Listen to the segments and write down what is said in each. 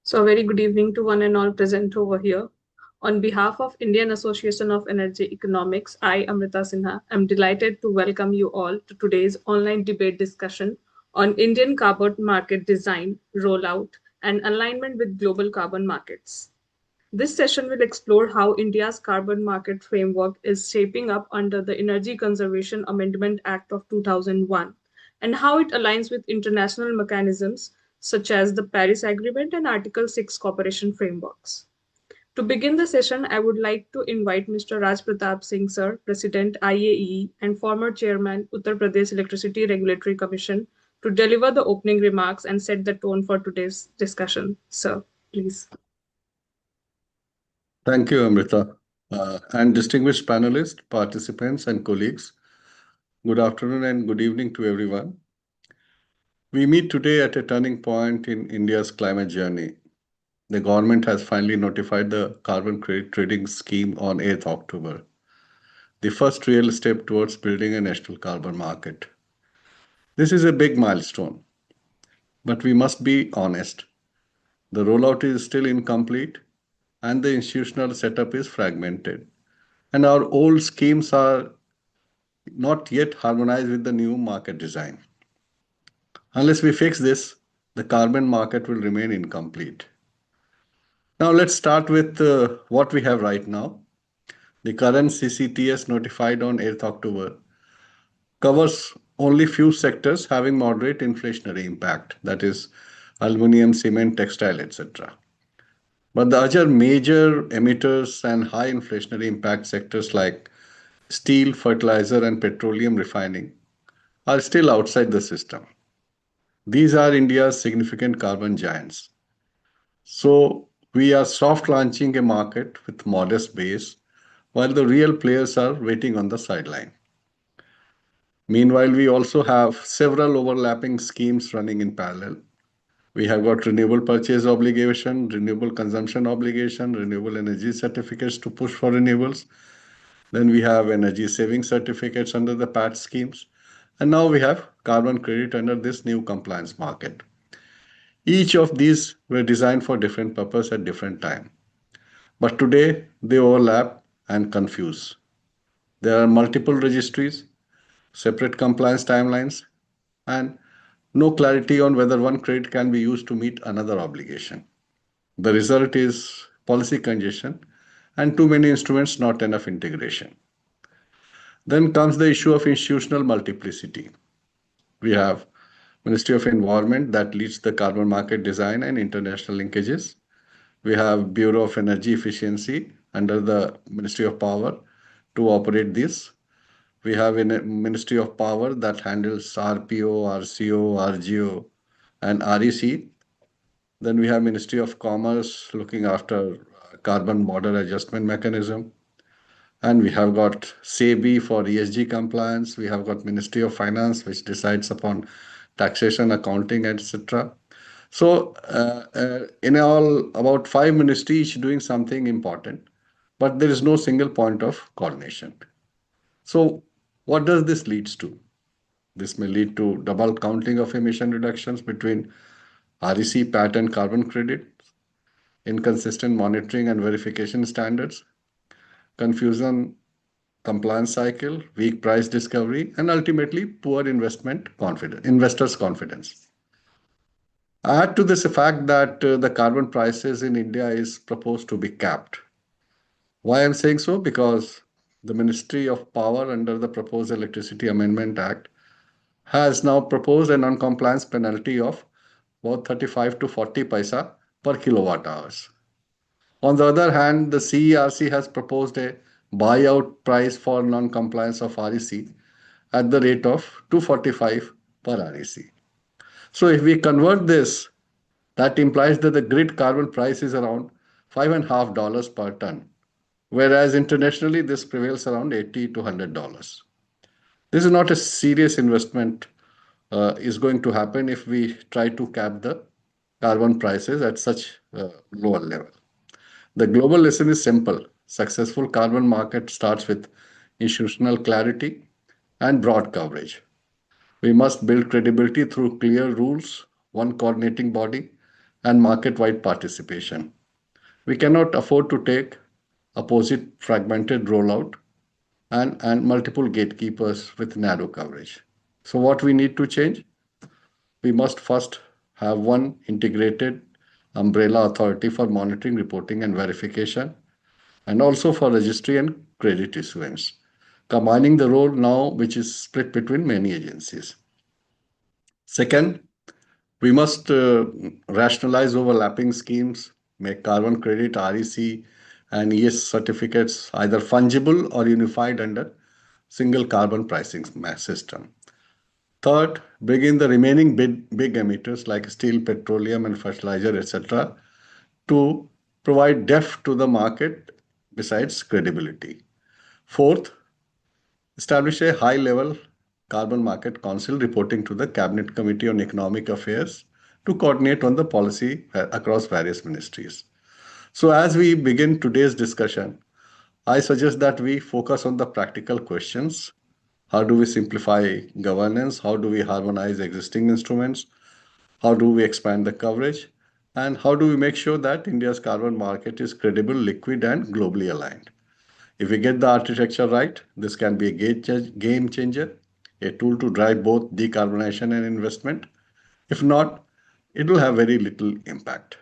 So, a very good evening to one and all present over here. On behalf of Indian Association of Energy Economics, I, Amrita Sinha, am delighted to welcome you all to today's online debate discussion on Indian carbon market design, rollout, and alignment with global carbon markets. This session will explore how India's carbon market framework is shaping up under the Energy Conservation Amendment Act of 2001 and how it aligns with international mechanisms such as the Paris Agreement and Article 6 cooperation frameworks. To begin the session, I would like to invite Mr. Raj Pratap Singh, sir, President IAEE and former Chairman Uttar Pradesh Electricity Regulatory Commission, to deliver the opening remarks and set the tone for today's discussion. Sir, please. Thank you, Amrita. And distinguished panelists, participants, and colleagues, good afternoon and good evening to everyone. We meet today at a turning point in India's climate journey. The government has finally notified the carbon credit trading scheme on 8th October, the first real step towards building a national carbon market. This is a big milestone, but we must be honest. The rollout is still incomplete and the institutional setup is fragmented. And our old schemes are not yet harmonized with the new market design. Unless we fix this, the carbon market will remain incomplete. Now let's start with what we have right now. The current CCTS notified on 8th October covers only few sectors having moderate inflationary impact, that is aluminum, cement, textile, etc. But the other major emitters and high inflationary impact sectors like steel, fertilizer, and petroleum refining are still outside the system. These are India's significant carbon giants. So we are soft launching a market with modest base, while the real players are waiting on the sideline. Meanwhile, we also have several overlapping schemes running in parallel. We have got renewable purchase obligation, renewable consumption obligation, renewable energy certificates to push for renewables. Then we have energy saving certificates under the PAT schemes. And now we have carbon credit under this new compliance market. Each of these were designed for different purpose at different time. But today they overlap and confuse. There are multiple registries, separate compliance timelines, and no clarity on whether one credit can be used to meet another obligation. The result is policy congestion and too many instruments, not enough integration. Then comes the issue of institutional multiplicity. We have Ministry of Environment that leads the carbon market design and international linkages. We have Bureau of Energy Efficiency under the Ministry of Power to operate this. We have a Ministry of Power that handles RPO, RCO, RGO, and REC. Then we have Ministry of Commerce looking after carbon border adjustment mechanism. And we have got SEBI for ESG compliance. We have got Ministry of Finance, which decides upon taxation, accounting, etc. So, in all, about five ministries doing something important, but there is no single point of coordination. So, what does this leads to? This may lead to double counting of emission reductions between REC, PAT, and carbon credit, inconsistent monitoring and verification standards, confusion compliance cycle, weak price discovery, and ultimately poor investors' confidence. Add to this the fact that the carbon prices in India is proposed to be capped. Why I'm saying so? Because the Ministry of Power under the proposed Electricity Amendment Act has now proposed a non-compliance penalty of about 35 to 40 paisa per kilowatt hours. On the other hand, the CERC has proposed a buyout price for non-compliance of REC at the rate of 245 per REC. So if we convert this, that implies that the grid carbon price is around $5.50 per ton, whereas internationally this prevails around $80 to $100. This is not a serious investment is going to happen if we try to cap the carbon prices at such lower level. The global lesson is simple. Successful carbon market starts with institutional clarity and broad coverage. We must build credibility through clear rules, one coordinating body, and market-wide participation. We cannot afford to take opposite fragmented rollout and multiple gatekeepers with narrow coverage. So, what we need to change? We must first have one integrated umbrella authority for monitoring, reporting, and verification, and also for registry and credit issuance, combining the role now which is split between many agencies. Second, we must rationalize overlapping schemes, make carbon credit, REC, and ES certificates either fungible or unified under single carbon pricing system. Third, bring in the remaining big emitters like steel, petroleum, and fertilizer, etc., to provide depth to the market besides credibility. Fourth, establish a high level carbon market council reporting to the Cabinet Committee on Economic Affairs to coordinate on the policy across various ministries. So, as we begin today's discussion, I suggest that we focus on the practical questions. How do we simplify governance? How do we harmonize existing instruments? How do we expand the coverage? And how do we make sure that India's carbon market is credible, liquid, and globally aligned? If we get the architecture right, this can be a game changer, a tool to drive both decarbonization and investment. If not, it will have very little impact.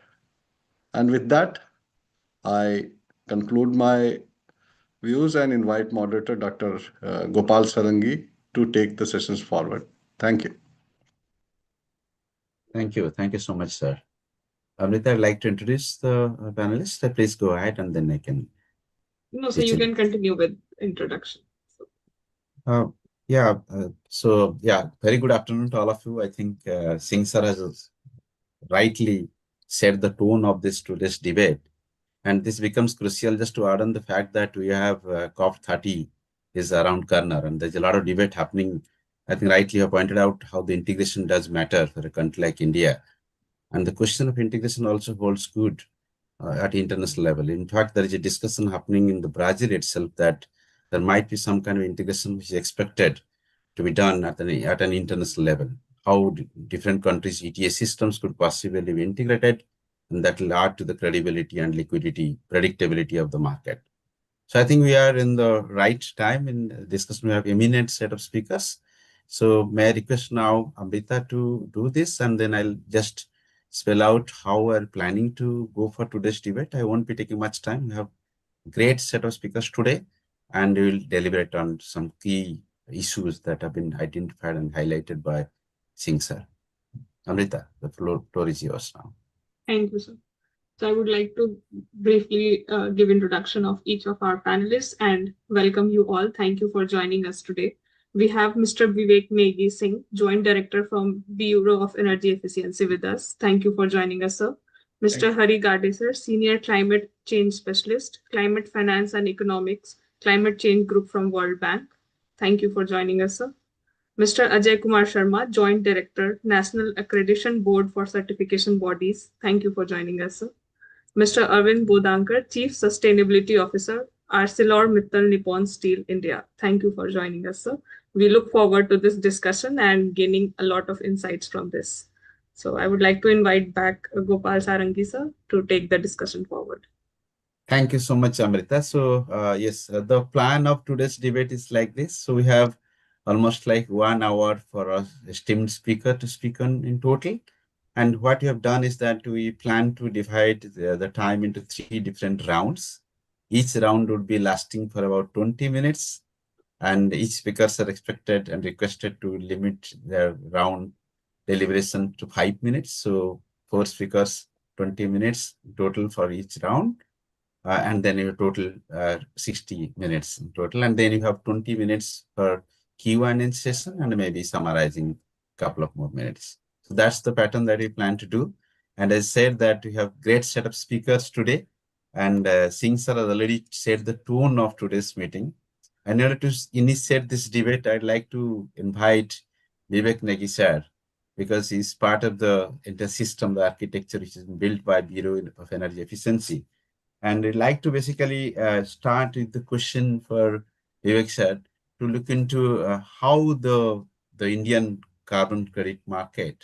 And with that, I conclude my views and invite moderator Dr. Gopal Sarangi to take the sessions forward. Thank you. Thank you. Thank you so much, sir. Amrita, I'd like to introduce the panelists. Please go ahead and then I can. No, so you can continue with introduction. Uh, very good afternoon to all of you. I think Singh sir has rightly set the tone of this today's debate. And this becomes crucial just to add on the fact that we have COP30 is around corner and there's a lot of debate happening. I think rightly you have pointed out how the integration does matter for a country like India. And the question of integration also holds good at international level. In fact, there is a discussion happening in the Brazil itself that there might be some kind of integration which is expected to be done at an international level. How different countries' ETS systems could possibly be integrated, and that will add to the credibility and liquidity, predictability of the market. So I think we are in the right time in discussion. We have eminent set of speakers. So may I request now Amrita to do this, and then I'll just spell out how we're planning to go for today's debate. I won't be taking much time. We have a great set of speakers today, and we will deliberate on some key issues that have been identified and highlighted by Singh sir. Amrita, the floor is yours now. Thank you, sir. So I would like to briefly give introduction of each of our panelists and welcome you all. Thank you for joining us today. We have Mr. Vivek Negi Singh, Joint Director from Bureau of Energy Efficiency with us. Thank you for joining us, sir. Mr. Hari Gadesar, Senior Climate Change Specialist, Climate Finance and Economics, Climate Change Group from World Bank. Thank you for joining us, sir. Mr. Ajay Kumar Sharma, Joint Director, National Accreditation Board for Certification Bodies. Thank you for joining us, sir. Mr. Arvind Bodankar, Chief Sustainability Officer, ArcelorMittal Nippon Steel India. Thank you for joining us, sir. We look forward to this discussion and gaining a lot of insights from this. So I would like to invite back Gopal Sarangi, sir, to take the discussion forward. Thank you so much, Amrita. So yes, the plan of today's debate is like this. So we have almost like 1 hour for our esteemed speaker to speak on in total. And what we have done is that we plan to divide the time into 3 different rounds. Each round would be lasting for about 20 minutes. And each speakers are expected and requested to limit their round deliberation to 5 minutes. So 4 speakers, 20 minutes total for each round. And then you total 60 minutes in total. And then you have 20 minutes for Q&A session and maybe summarizing a couple of more minutes. So that's the pattern that we plan to do. And as I said that we have great set of speakers today. And Singh sir has already set the tone of today's meeting. And in order to initiate this debate, I'd like to invite Vivek Negi sir, because he's part of the system, the architecture which is built by Bureau of Energy Efficiency. And I'd like to basically start with the question for Vivek sir to look into how the Indian carbon credit market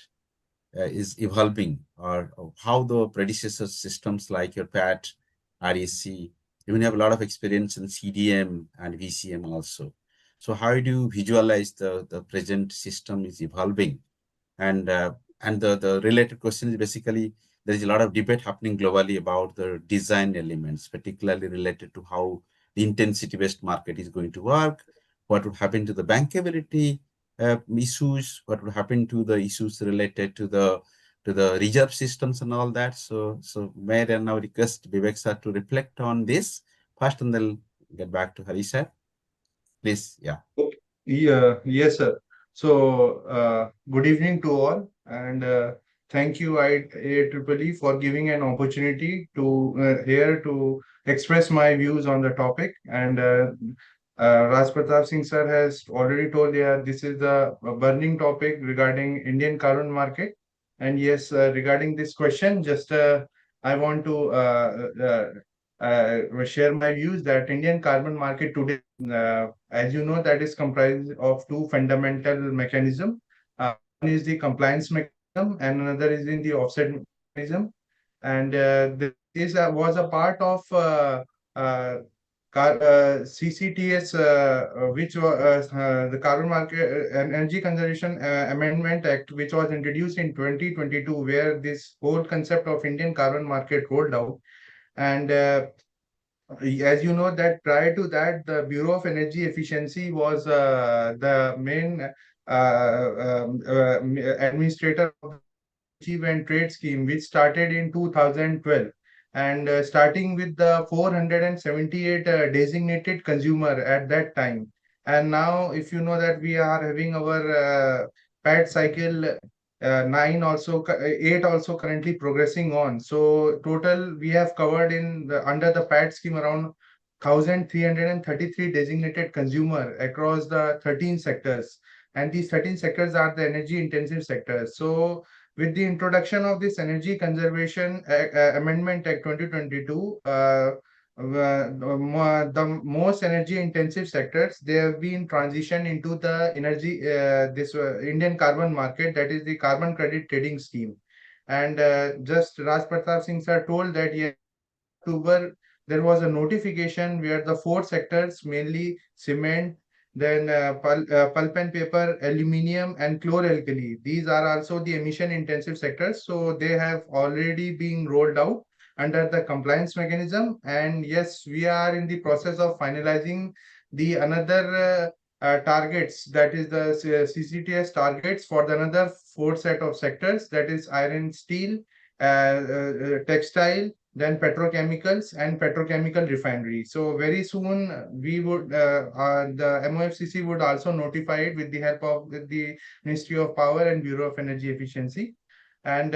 is evolving, or how the predecessor systems like your PAT, REC, even have a lot of experience in CDM and VCM also. So how do you visualize the present system is evolving? And the related question is basically, there is a lot of debate happening globally about the design elements, particularly related to how the intensity-based market is going to work, what would happen to the bankability issues, what would happen to the issues related to the reserve systems and all that. So may I now request Vivek sir to reflect on this first, and then get back to Hari sir. Please, yeah. Okay. Yeah, yes, sir. So, good evening to all, and thank you, IEEE, for giving an opportunity to here to express my views on the topic. And Raj Pratap Singh sir has already told, yeah, this is the burning topic regarding Indian carbon market. And yes, regarding this question, just I want to share my views that Indian carbon market today, as you know, that is comprised of two fundamental mechanisms. One is the compliance mechanism, and another is in the offset mechanism. And this was a part of uh, CCTS, which was the Carbon Market Energy Conservation Amendment Act, which was introduced in 2022, where this whole concept of Indian carbon market rolled out. And as you know, that prior to that, the Bureau of Energy Efficiency was the main administrator of the Achieve and Trade Scheme, which started in 2012. And starting with the 478 designated consumer at that time. And now, if you know that we are having our PAT cycle 9 also, 8 also currently progressing on. So total we have covered in under the PAT scheme around 1,333 designated consumer across the 13 sectors. And these 13 sectors are the energy intensive sectors. So with the introduction of this Energy Conservation Amendment Act 2022, the most energy intensive sectors, they have been transitioned into the energy this Indian carbon market, that is the carbon credit trading scheme. And just Raj Pratap Singh sir told that, yeah, October there was a notification where the four sectors, mainly cement, then pulp and paper, aluminium, and chloralkali. These are also the emission intensive sectors. So they have already been rolled out under the compliance mechanism. And yes, we are in the process of finalizing the another targets, that is the CCTS targets for the another four set of sectors, that is iron, steel, textile, then petrochemicals and petrochemical refinery. So very soon we would the MOFCC would also notify it with the help of the Ministry of Power and Bureau of Energy Efficiency. And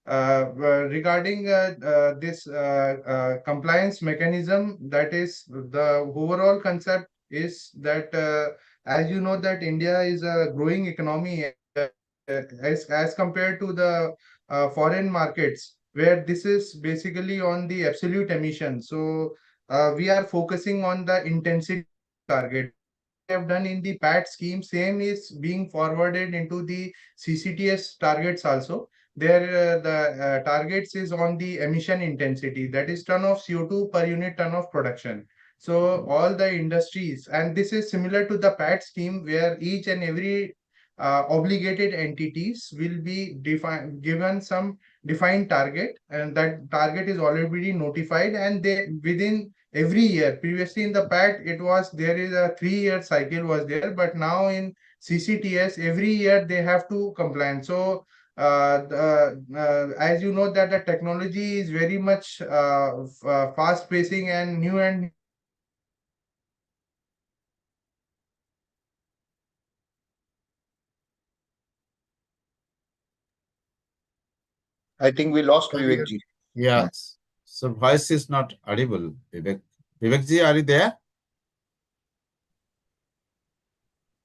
regarding this compliance mechanism, that is the overall concept is that as you know that India is a growing economy, as compared to the foreign markets, where this is basically on the absolute emission. So we are focusing on the intensity target. We have done in the PAT scheme, same is being forwarded into the CCTS targets also. There the targets is on the emission intensity, that is ton of CO2 per unit ton of production. So all the industries, and this is similar to the PAT scheme, where each and every obligated entities will be given some defined target, and that target is already notified, and they within every year. Previously in the PAT, it was there is a 3-year cycle was there, but now in CCTS, every year they have to comply. So as you know that the technology is very much fast pacing and new and I think we lost Vivek ji. Yes. So voice is not audible, Vivek. Vivek ji, are you there?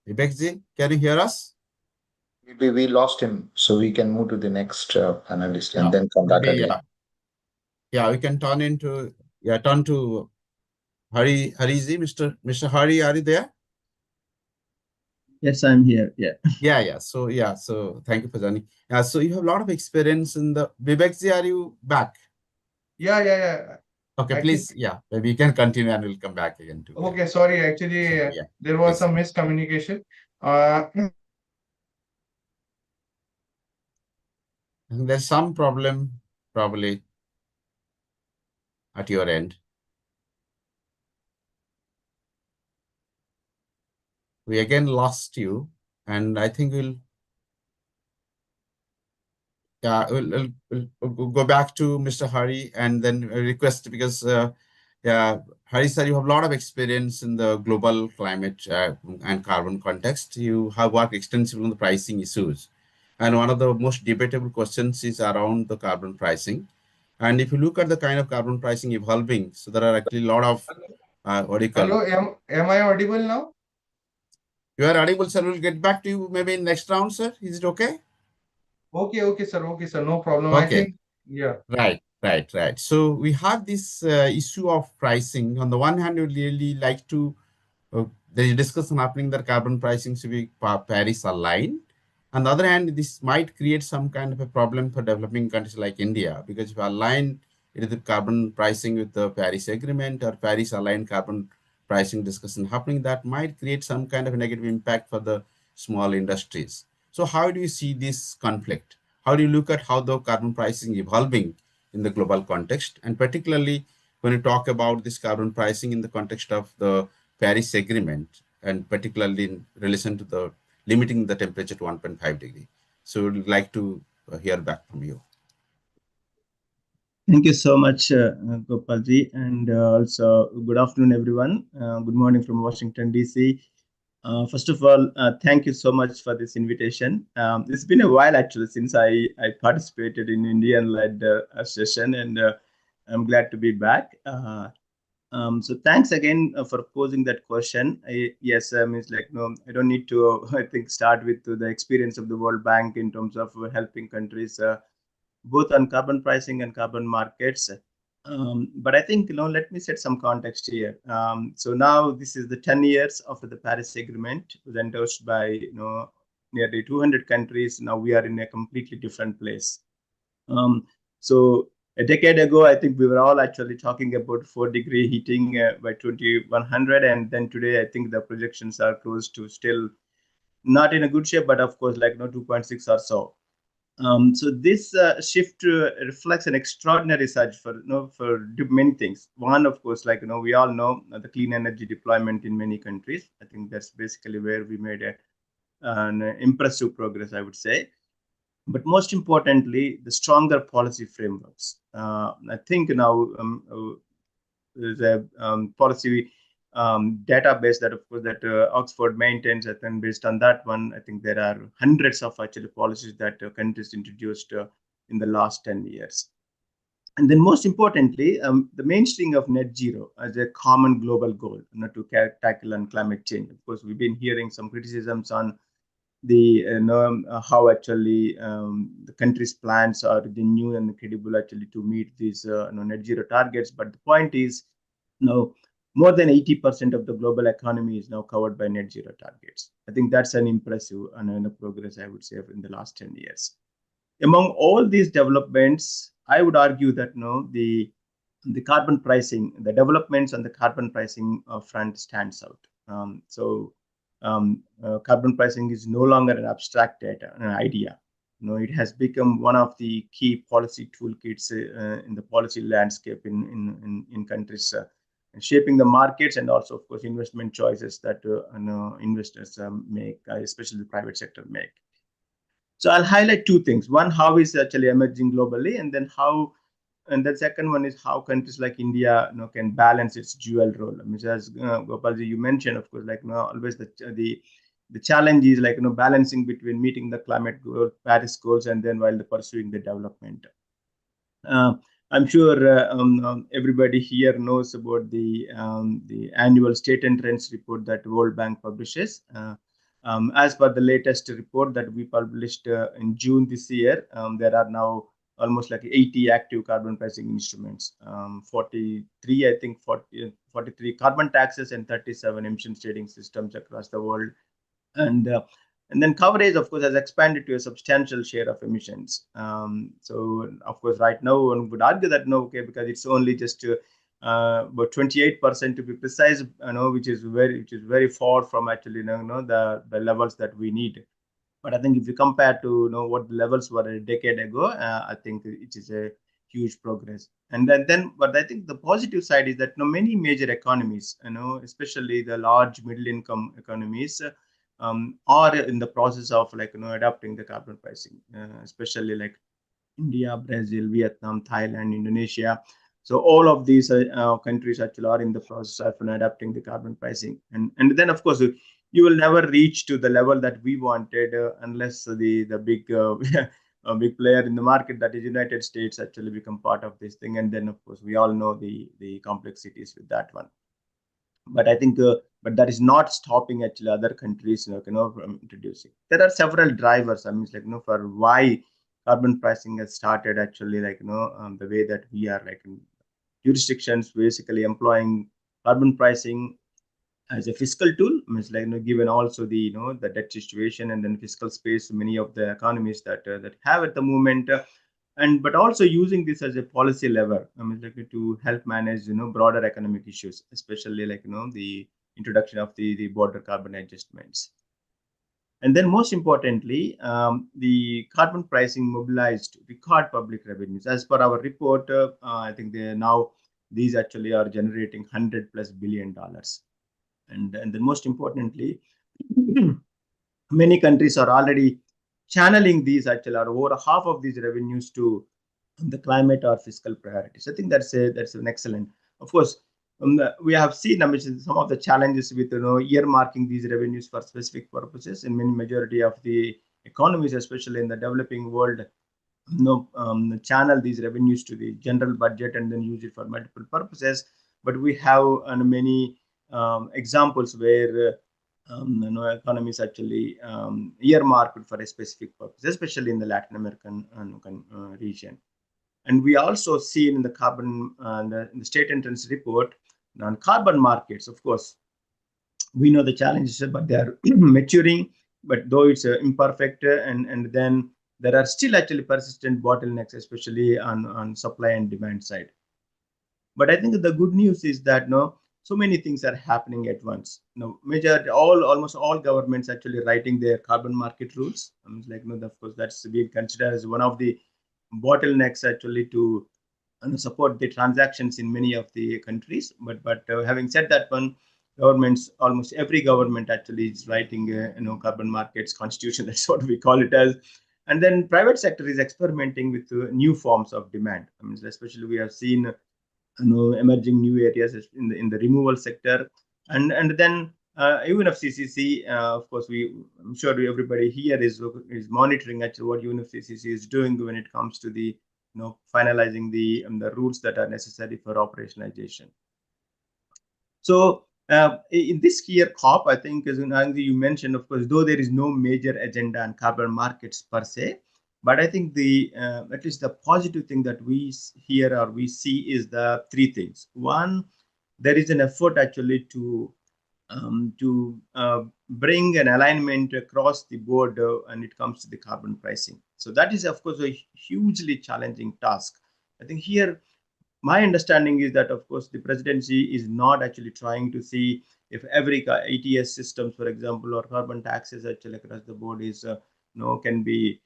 Vivek ji, can you hear us? Maybe we lost him, so we can move to the next analyst and Yeah. then come back Maybe, again. yeah, we can turn to Hari ji. Mr. Hari, are you there? Yes, I'm here. Yeah. So thank you for joining. So you have a lot of experience in the Vivekji, are you back? Yeah. Okay, Actually, please, maybe you can continue and we'll come back again to okay, sorry. Actually, yeah, there was please. some miscommunication. Uh, There's some problem probably at your end. We again lost you, and I think we'll go back to Mr. Hari and then request because Hari sir, you have a lot of experience in the global climate and carbon context. You have worked extensively on the pricing issues, and one of the most debatable questions is around the carbon pricing. And if you look at the kind of carbon pricing evolving, so there are actually a lot of what do you call? Hello, am I audible now? You are audible, sir. We'll get back to you maybe in next round, sir. Is it okay? Okay, sir, no problem. I Okay. think, yeah. Right. So we have this issue of pricing. On the one hand, we really like to there is discussion happening that carbon pricing should be Paris aligned. On the other hand, this might create some kind of a problem for developing countries like India because if you align it is the carbon pricing with the Paris Agreement or Paris aligned carbon pricing discussion happening, that might create some kind of a negative impact for the small industries. So how do you see this conflict? How do you look at how the carbon pricing evolving in the global context? And particularly when you talk about this carbon pricing in the context of the Paris Agreement, and particularly in relation to the limiting the temperature to 1.5 degree. So we'd like to hear back from you. Thank you so much, Gopalji, and also good afternoon, everyone. Good morning from Washington, D.C. First of all, thank you so much for this invitation. It's been a while actually since I participated in Indian-led session, and I'm glad to be back. So thanks again for posing that question. Yes, it's like no, I don't need to. I think start with the experience of the World Bank in terms of helping countries both on carbon pricing and carbon markets. But I think let me set some context here. So now this is the 10 years after the Paris Agreement was endorsed by nearly 200 countries. Now we are in a completely different place. So a decade ago, I think we were all actually talking about 4-degree heating by 2100, and then today I think the projections are close to still not in a good shape, but of course 2.6 or so. So this shift reflects an extraordinary surge for many things. One, of course, we all know the clean energy deployment in many countries. I think that's basically where we made an impressive progress, I would say. But most importantly, the stronger policy frameworks. I think now there's a policy database that, of course, that Oxford maintains, and based on that one, I think there are hundreds of actually policies that countries introduced in the last 10 years. And then most importantly, the mainstream of net zero as a common global goal to tackle on climate change. Of course, we've been hearing some criticisms on the how actually the country's plans are genuine and credible actually to meet these net zero targets. But the point is, more than 80% of the global economy is now covered by net zero targets. I think that's an impressive and progress, I would say, in the last 10 years. Among all these developments, I would argue that the carbon pricing, the developments on the carbon pricing front stands out. Carbon pricing is no longer an abstract data, an idea. It has become one of the key policy toolkits in the policy landscape in countries, shaping the markets and also, of course, investment choices that investors make, especially the private sector make. So I'll highlight two things. One, how is actually emerging globally, and then how, and the second one is how countries like India can balance its dual role. I mean, as Gopalji, you mentioned, of course, always the challenge is balancing between meeting the climate goal, Paris goals, and then while pursuing the development. Uh, I'm sure everybody here knows about the annual state and trends report that World Bank publishes. As per the latest report that we published in June this year, there are now almost like 80 active carbon pricing instruments, 43, I think 43 carbon taxes and 37 emission trading systems across the world. and and then coverage, of course, has expanded to a substantial share of emissions. So, of course, right now one would argue that no, okay, because it's only just about 28% to be precise, which is very far from actually, the levels that we need. But I think if you compare to what the levels were a decade ago, I think it is a huge progress. And then, but I think the positive side is that many major economies, especially the large middle income economies, are in the process of adapting the carbon pricing, especially like India, Brazil, Vietnam, Thailand, Indonesia. So all of these countries actually are in the process of adapting the carbon pricing, and then of course you will never reach to the level that we wanted unless the big a big player in the market, that is United States, actually become part of this thing, and then of course we all know the complexities with that one. But I think but that is not stopping actually other countries from introducing. There are several drivers, I mean, like for why carbon pricing has started actually, the way that we are in jurisdictions basically employing carbon pricing as a fiscal tool. Means like given also the the debt situation and then fiscal space many of the economies that have at the moment, and but also using this as a policy lever, I mean, like to help manage broader economic issues, especially the introduction of the border carbon adjustments. And then most importantly, the carbon pricing mobilized record public revenues. As per our report, I think they now these actually are generating $100+ billion. And then most importantly, many countries are already channeling these actually, or over half of these revenues to the climate or fiscal priorities. I think that's an excellent. Of course, we have seen, I mean, some of the challenges with earmarking these revenues for specific purposes in many majority of the economies, especially in the developing world. Channel these revenues to the general budget and then use it for multiple purposes. But we have many examples where economies actually earmarked for a specific purpose, especially in the Latin American region. And we also see in the carbon, in the state entrance report on carbon markets. Of course, we know the challenges, but they are maturing. But though it's imperfect, and then there are still actually persistent bottlenecks, especially on supply and demand side. But I think the good news is that so many things are happening at once. Almost all governments actually writing their carbon market rules. I mean, of course, that's being considered as one of the bottlenecks actually to support the transactions in many of the countries. But having said that one, governments, almost every government actually is writing carbon markets constitution. That's what we call it as. And then private sector is experimenting with new forms of demand. I mean, especially we have seen emerging new areas in the removal sector, and then UNFCCC, of course, I'm sure everybody here is monitoring actually what UNFCCC is doing when it comes to the finalizing the rules that are necessary for operationalization. So in this year COP, I think, as you mentioned, of course, though there is no major agenda on carbon markets per se, but I think the at least the positive thing that we hear or we see is the three things. One, there is an effort actually to bring an alignment across the board when it comes to the carbon pricing. So that is, of course, a hugely challenging task. I think here, my understanding is that, of course, the presidency is not actually trying to see if every ETS systems, for example, or carbon taxes actually across the board is can be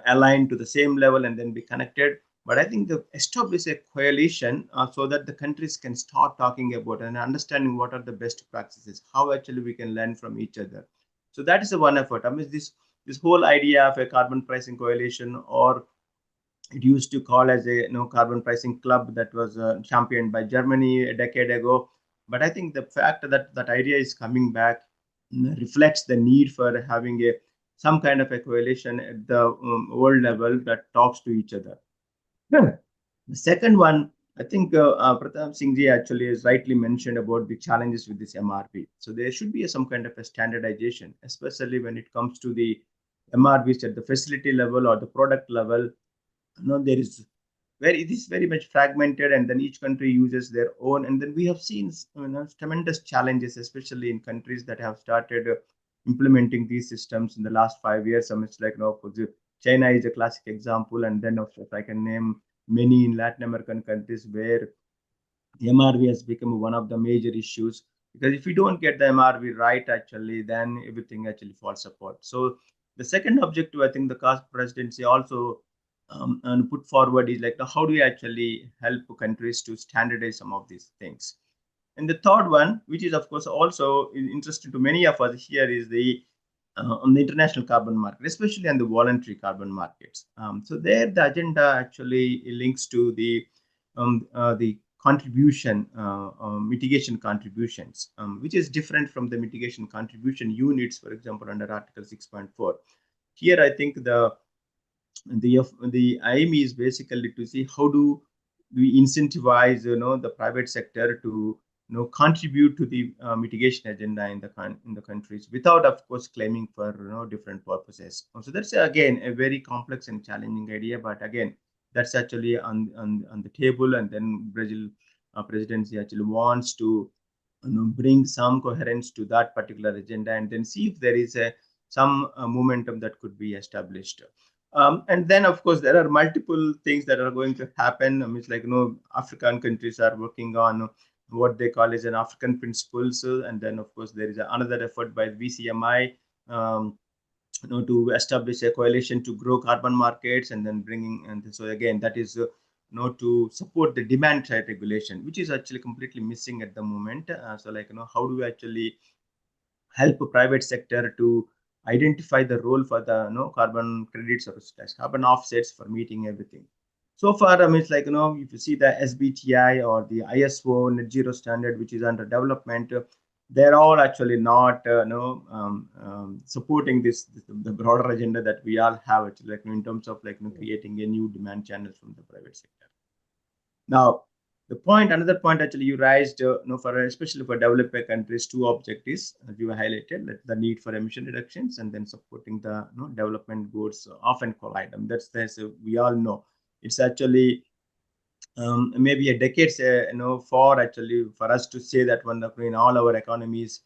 aligned to the same level and then be connected. But I think to establish a coalition so that the countries can start talking about and understanding what are the best practices, how actually we can learn from each other. So that is the one effort. I mean, this whole idea of a carbon pricing coalition, or it used to call as a carbon pricing club, that was championed by Germany a decade ago. But I think the fact that that idea is coming back reflects the need for having some kind of a coalition at the world level that talks to each other. Yeah. The second one, I think Pratap Singh ji actually has rightly mentioned about the challenges with this MRP. So there should be some kind of a standardization, especially when it comes to the MRPs at the facility level or the product level. There is it is very much fragmented, and then each country uses their own. And then we have seen tremendous challenges, especially in countries that have started implementing these systems in the last 5 years. It's like, China is a classic example, and then of course I can name many in Latin American countries where MRV has become one of the major issues, because if you don't get the MRV right, actually, then everything actually falls apart. So the second objective, I think the CASP presidency also and put forward is like, how do we actually help countries to standardize some of these things? And the third one, which is of course also interesting to many of us here, is the on the international carbon market, especially on the voluntary carbon markets. So there, the agenda actually links to the contribution, mitigation contributions, which is different from the mitigation contribution units, for example, under Article 6.4. Here, I think the aim is basically to see how do we incentivize the private sector to contribute to the mitigation agenda in the countries, without of course claiming for different purposes. So that's again a very complex and challenging idea, but again that's actually on the table. And then Brazil presidency actually wants to bring some coherence to that particular agenda, and then see if there is some momentum that could be established. And then, of course, there are multiple things that are going to happen. It's like, African countries are working on what they call as an African principles. And then, of course, there is another effort by VCMI to establish a coalition to grow carbon markets, and then bringing, and so again, that is to support the demand side regulation, which is actually completely missing at the moment. So like, how do we actually help private sector to identify the role for the carbon credits or carbon offsets for meeting everything. So far, it's like, if you see the SBTI or the ISO net zero standard, which is under development, they're all actually not supporting the broader agenda that we all have, actually, like in terms of like creating a new demand channel from the private sector. Now, another point actually you raised, for especially for developing countries, two objectives as you highlighted, the need for emission reductions and then supporting the development goals often collide. That's we all know. It's actually maybe a decade, for us to say that when in all our economies,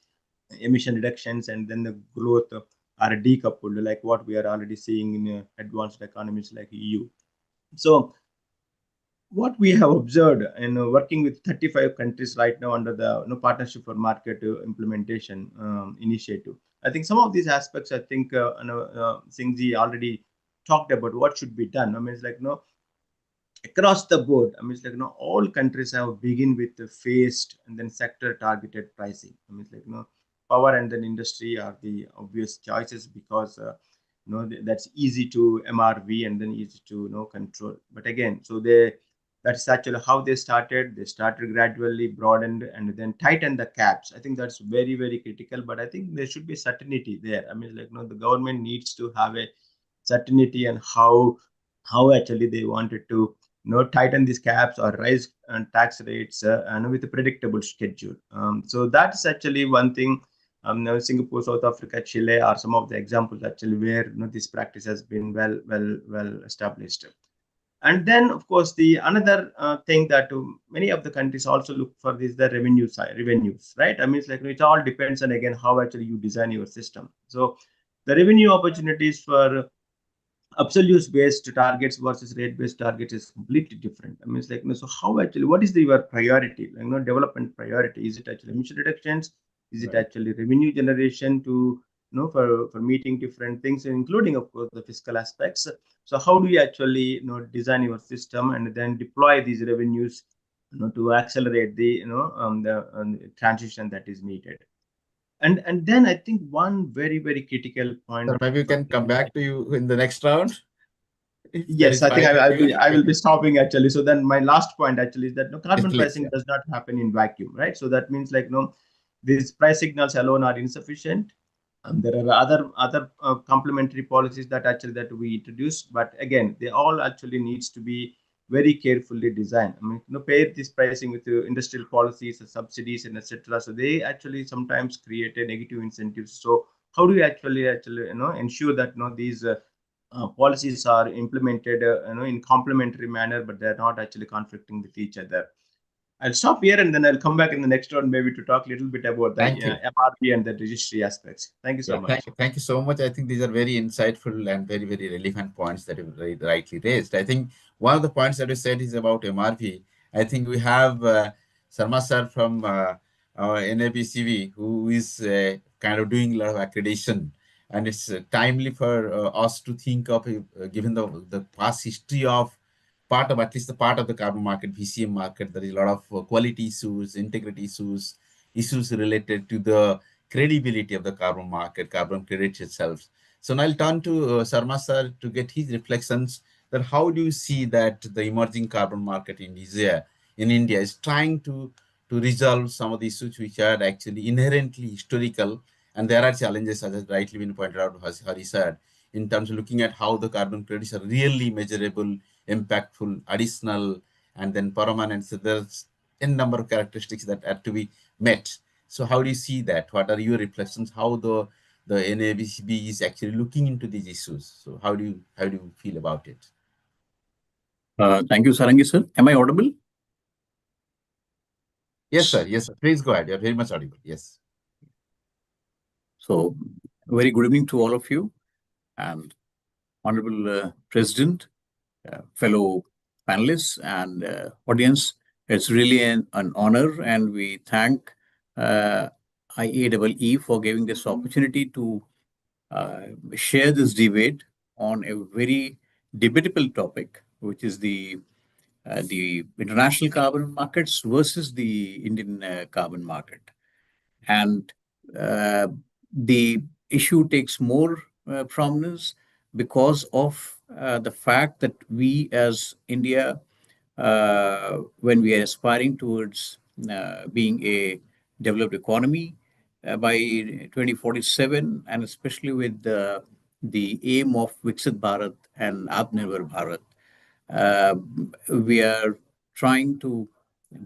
emission reductions and then the growth are decoupled, like what we are already seeing in advanced economies like EU. So what we have observed in working with 35 countries right now under the Partnership for Market Implementation initiative, I think some of these aspects, I think Singhji already talked about what should be done. It's like, across the board, it's like, all countries have begin with the phased and then sector targeted pricing. It's like, power and then industry are the obvious choices, because that's easy to MRV and then easy to control. But again, so that's actually how they started. They started gradually, broadened, and then tightened the caps. I think that's very, very critical. But I think there should be certainty there. Like, the government needs to have a certainty and how actually they wanted to tighten these caps or raise tax rates and with a predictable schedule. So that's actually one thing. Singapore, South Africa, Chile are some of the examples actually where this practice has been well established. And then, of course, the another thing that many of the countries also look for is the revenues, right? It's like, it all depends on, again, how actually you design your system. So the revenue opportunities for absolute based targets versus rate based targets is completely different. It's like, so how actually, what is your priority, development priority? Is it actually emission reductions? Is it actually revenue generation to for meeting different things, including of course the fiscal aspects? So how do you actually design your system and then deploy these revenues to accelerate the the transition that is needed? And then I think one very, very critical point. So maybe we can come back to you in the next round. Yes, I think I will be stopping actually. So then my last point actually is that carbon pricing does not happen in vacuum, right? So that means like these price signals alone are insufficient. There are other complementary policies that we introduce, but again, they all actually needs to be very carefully designed. Pair this pricing with industrial policies, subsidies, and etc. So they actually sometimes create a negative incentives. So how do you actually ensure that these policies are implemented in complementary manner, but they're not actually conflicting with each other? I'll stop here and then I'll come back in the next round maybe to talk a little bit about the Thank you. MRP and the registry aspects. Thank you so Yeah, much. thank you so much. I think these are very insightful and very, very relevant points that you rightly raised. I think one of the points that you said is about MRP. I think we have Sarma sir from our NABCV who is kind of doing a lot of accreditation. And it's timely for us to think of, given the past history of part of, at least the part of the carbon market, VCM market, there is a lot of quality issues, integrity issues, issues related to the credibility of the carbon market, carbon credits itself. So now I'll turn to Sarma sir to get his reflections that how do you see that the emerging carbon market in India is trying to resolve some of the issues which are actually inherently historical, and there are challenges, as has rightly been pointed out, as Hari said, in terms of looking at how the carbon credits are really measurable, impactful, additional, and then permanent. So there's a number of characteristics that have to be met. So how do you see that? What are your reflections? How the NABCB is actually looking into these issues? So how do you feel about it? Thank you, Sarangi sir. Am I audible? Yes, sir. Yes, sir. Please go ahead. You're very much audible. Yes. So, very good evening to all of you and Honorable President, fellow panelists and audience. It's really an honor, and we thank uh, IAEE for giving this opportunity to share this debate on a very debatable topic, which is the international carbon markets versus the Indian carbon market. And uh, the issue takes more prominence because of the fact that we as India, when we are aspiring towards being a developed economy by 2047, and especially with the aim of Viksit Bharat and Atmanirbhar Bharat, uh, we are trying to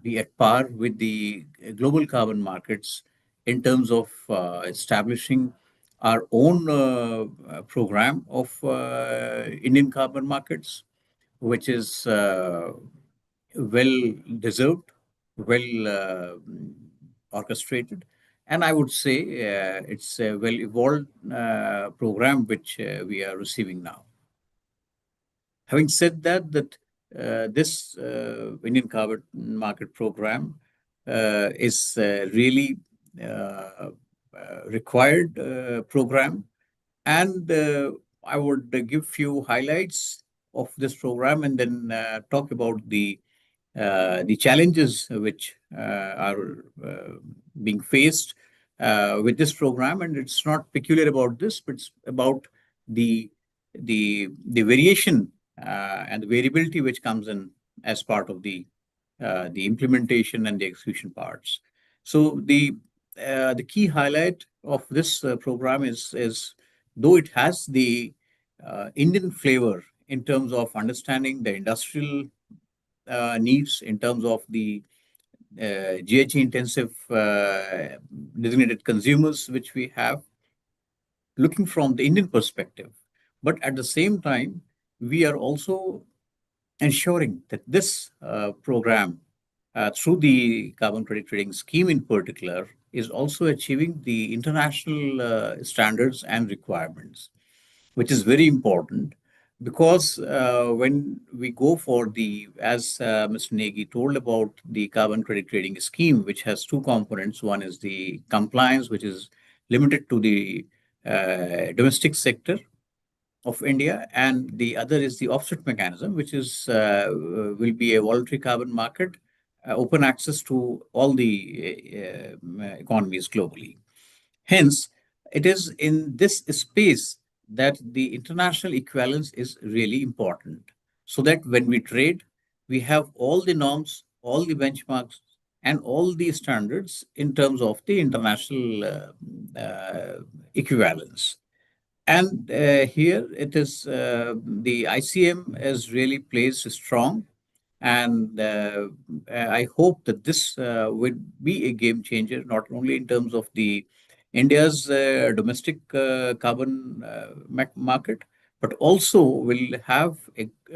be at par with the global carbon markets in terms of establishing our own program of Indian carbon markets, which is well deserved, well orchestrated, and I would say it's a well evolved program which we are receiving now. Having said that, this Indian carbon market program is really required program, and I would give few highlights of this program and then talk about the challenges which are being faced with this program. And it's not peculiar about this, but it's about the the variation and the variability which comes in as part of the implementation and the execution parts. So the key highlight of this program is though it has the Indian flavor in terms of understanding the industrial needs, in terms of the GHG intensive designated consumers which we have, looking from the Indian perspective. But at the same time, we are also ensuring that this program, through the carbon credit trading scheme in particular, is also achieving the international standards and requirements, which is very important because when we go for as Mr. Negi told about the carbon credit trading scheme, which has two components. One is the compliance, which is limited to the domestic sector of India, and the other is the offset mechanism, which is will be a voluntary carbon market, open access to all the economies globally. Hence, it is in this space that the international equivalence is really important, so that when we trade, we have all the norms, all the benchmarks, and all the standards in terms of the international equivalence. And here it is the ICM is really placed strong, and I hope that this would be a game changer, not only in terms of the India's domestic carbon market, but also will have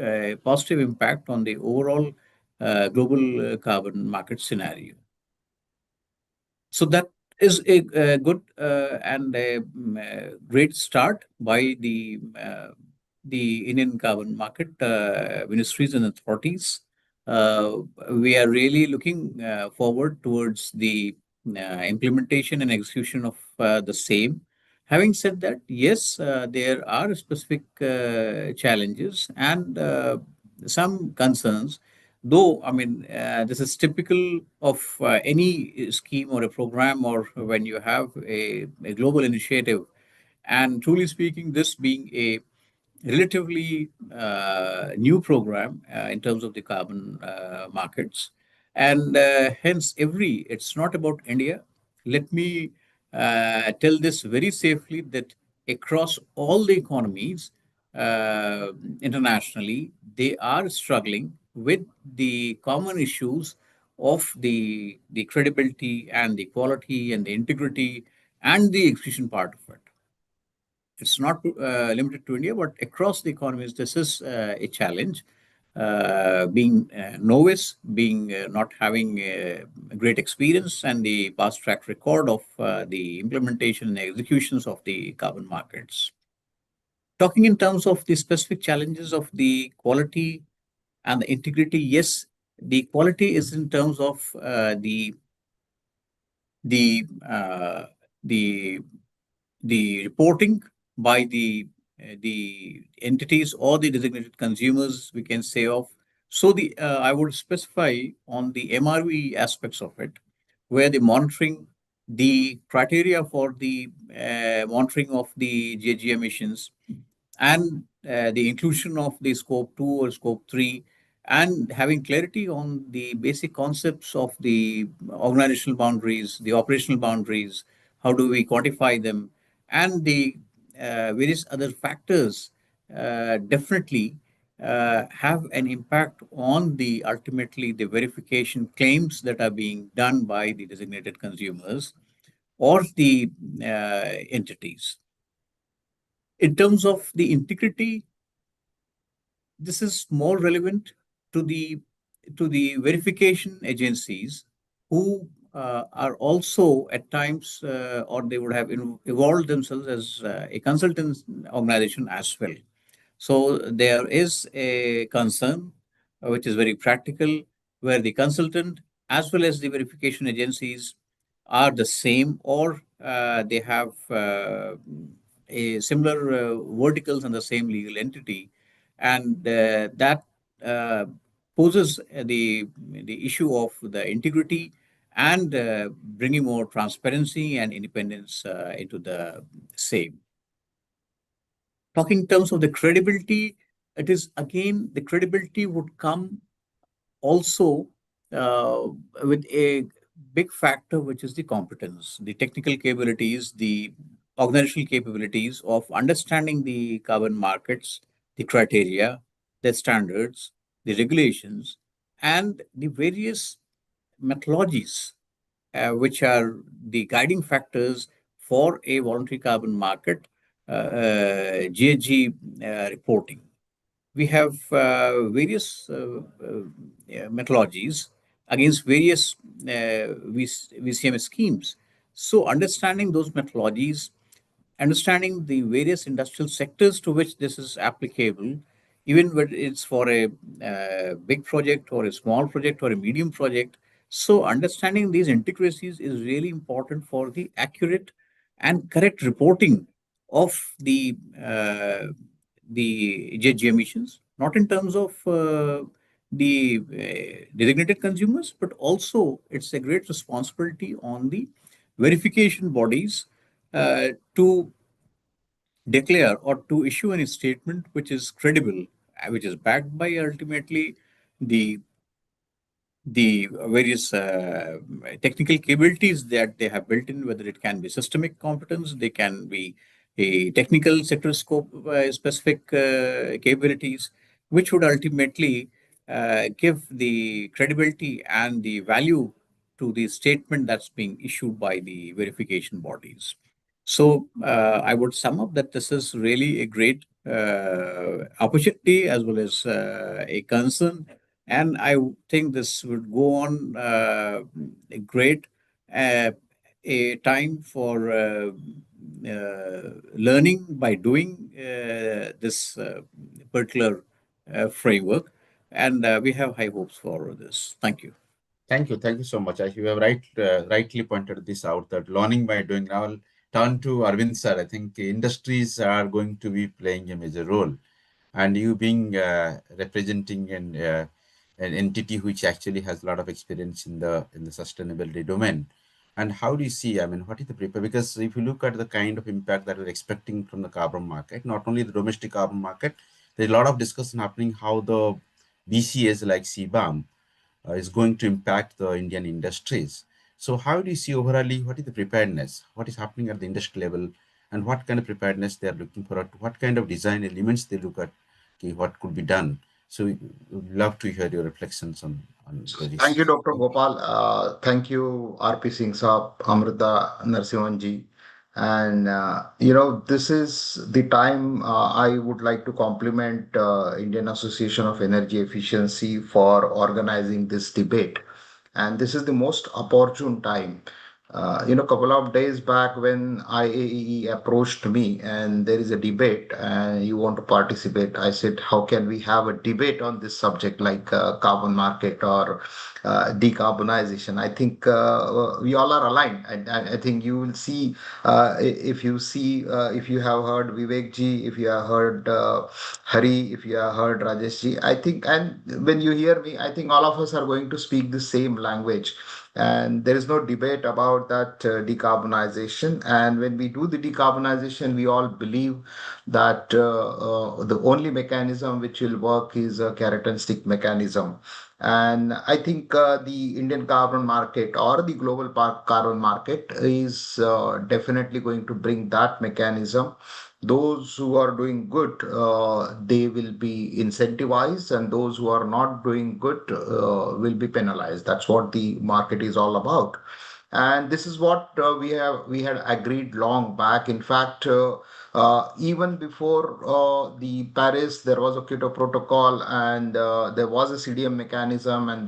a positive impact on the overall global carbon market scenario. So that is a good and a great start by the Indian carbon market ministries and authorities. Uh, we are really looking forward towards the implementation and execution of the same. Having said that, yes, there are specific challenges and some concerns. Though, I mean, this is typical of any scheme or a program, or when you have a global initiative. And truly speaking, this being a relatively new program in terms of the carbon markets. And hence, it's not about India. Let me tell this very safely that across all the economies internationally, they are struggling with the common issues of the credibility and the quality and the integrity and the execution part of it. It's not limited to India, but across the economies, this is a challenge. Being novice, being not having a great experience, and the past track record of the implementation and executions of the carbon markets. Talking in terms of the specific challenges of the quality and the integrity, yes, the quality is in terms of the uh, the the reporting by the entities or the designated consumers, we can say of. So the I would specify on the MRV aspects of it, where the monitoring, the criteria for the monitoring of the GHG emissions, and the inclusion of the scope 2 or scope 3, and having clarity on the basic concepts of the organizational boundaries, the operational boundaries, how do we quantify them, and the various other factors definitely have an impact on the ultimately the verification claims that are being done by the designated consumers or the entities. In terms of the integrity, this is more relevant to the verification agencies who are also at times or they would have evolved themselves as a consultant organization as well. So there is a concern which is very practical, where the consultant as well as the verification agencies are the same, or they have a similar verticals and the same legal entity, and that uh, poses the issue of the integrity and bringing more transparency and independence into the same. Talking in terms of the credibility, it is again the credibility would come also uh, with a big factor, which is the competence, the technical capabilities, the organizational capabilities of understanding the carbon markets, the criteria, the standards, the regulations, and the various methodologies which are the guiding factors for a voluntary carbon market GHG reporting. We have various methodologies against various VCM schemes. So, understanding those methodologies, understanding the various industrial sectors to which this is applicable, even whether it's for a big project or a small project or a medium project. So, understanding these intricacies is really important for the accurate and correct reporting of the GHG emissions, not in terms of the designated consumers, but also it's a great responsibility on the verification bodies to declare or to issue any statement which is credible, which is backed by ultimately the the various technical capabilities that they have built in, whether it can be systemic competence, they can be a technical sector scope specific capabilities, which would ultimately give the credibility and the value to the statement that's being issued by the verification bodies. So I would sum up that this is really a great opportunity as well as a concern And I think this would go on great. Uh, a time for learning by doing this particular framework. And we have high hopes for this. Thank you. Thank you so much. You have rightly pointed this out that learning by doing. Now, I'll turn to Arvind sir. I think industries are going to be playing a major role, and you being representing an entity which actually has a lot of experience in the sustainability domain. And how do you see? I mean, what is the prepare? Because if you look at the kind of impact that we're expecting from the carbon market, not only the domestic carbon market, there's a lot of discussion happening how the BCAs like CBAM is going to impact the Indian industries. So how do you see overall, what is the preparedness? What is happening at the industry level, and what kind of preparedness they are looking for? What kind of design elements they look at? Okay, what could be done? So we would love to hear your reflections on those Thank you, issues. Dr. Gopal. Thank you, RP Singh Saab, Amrita Narsimhanji. And, this is the time I would like to compliment Indian Association of Energy Efficiency for organizing this debate. And this is the most opportune time. Couple of days back when IAEE approached me and there is a debate and you want to participate, I said, how can we have a debate on this subject like carbon market or decarbonization? I think we all are aligned. I think you will see if you have heard Vivek ji, if you have heard Hari, if you have heard Rajesh ji, I think, and when you hear me, I think all of us are going to speak the same language. And there is no debate about that decarbonization. And when we do the decarbonization, we all believe that the only mechanism which will work is a carrot and stick mechanism. And I think the Indian carbon market or the global carbon market is definitely going to bring that mechanism. Those who are doing good, they will be incentivized, and those who are not doing good will be penalized. That's what the market is all about. And this is what we had agreed long back. In fact, even before the Paris, there was a Kyoto Protocol, and there was a CDM mechanism, and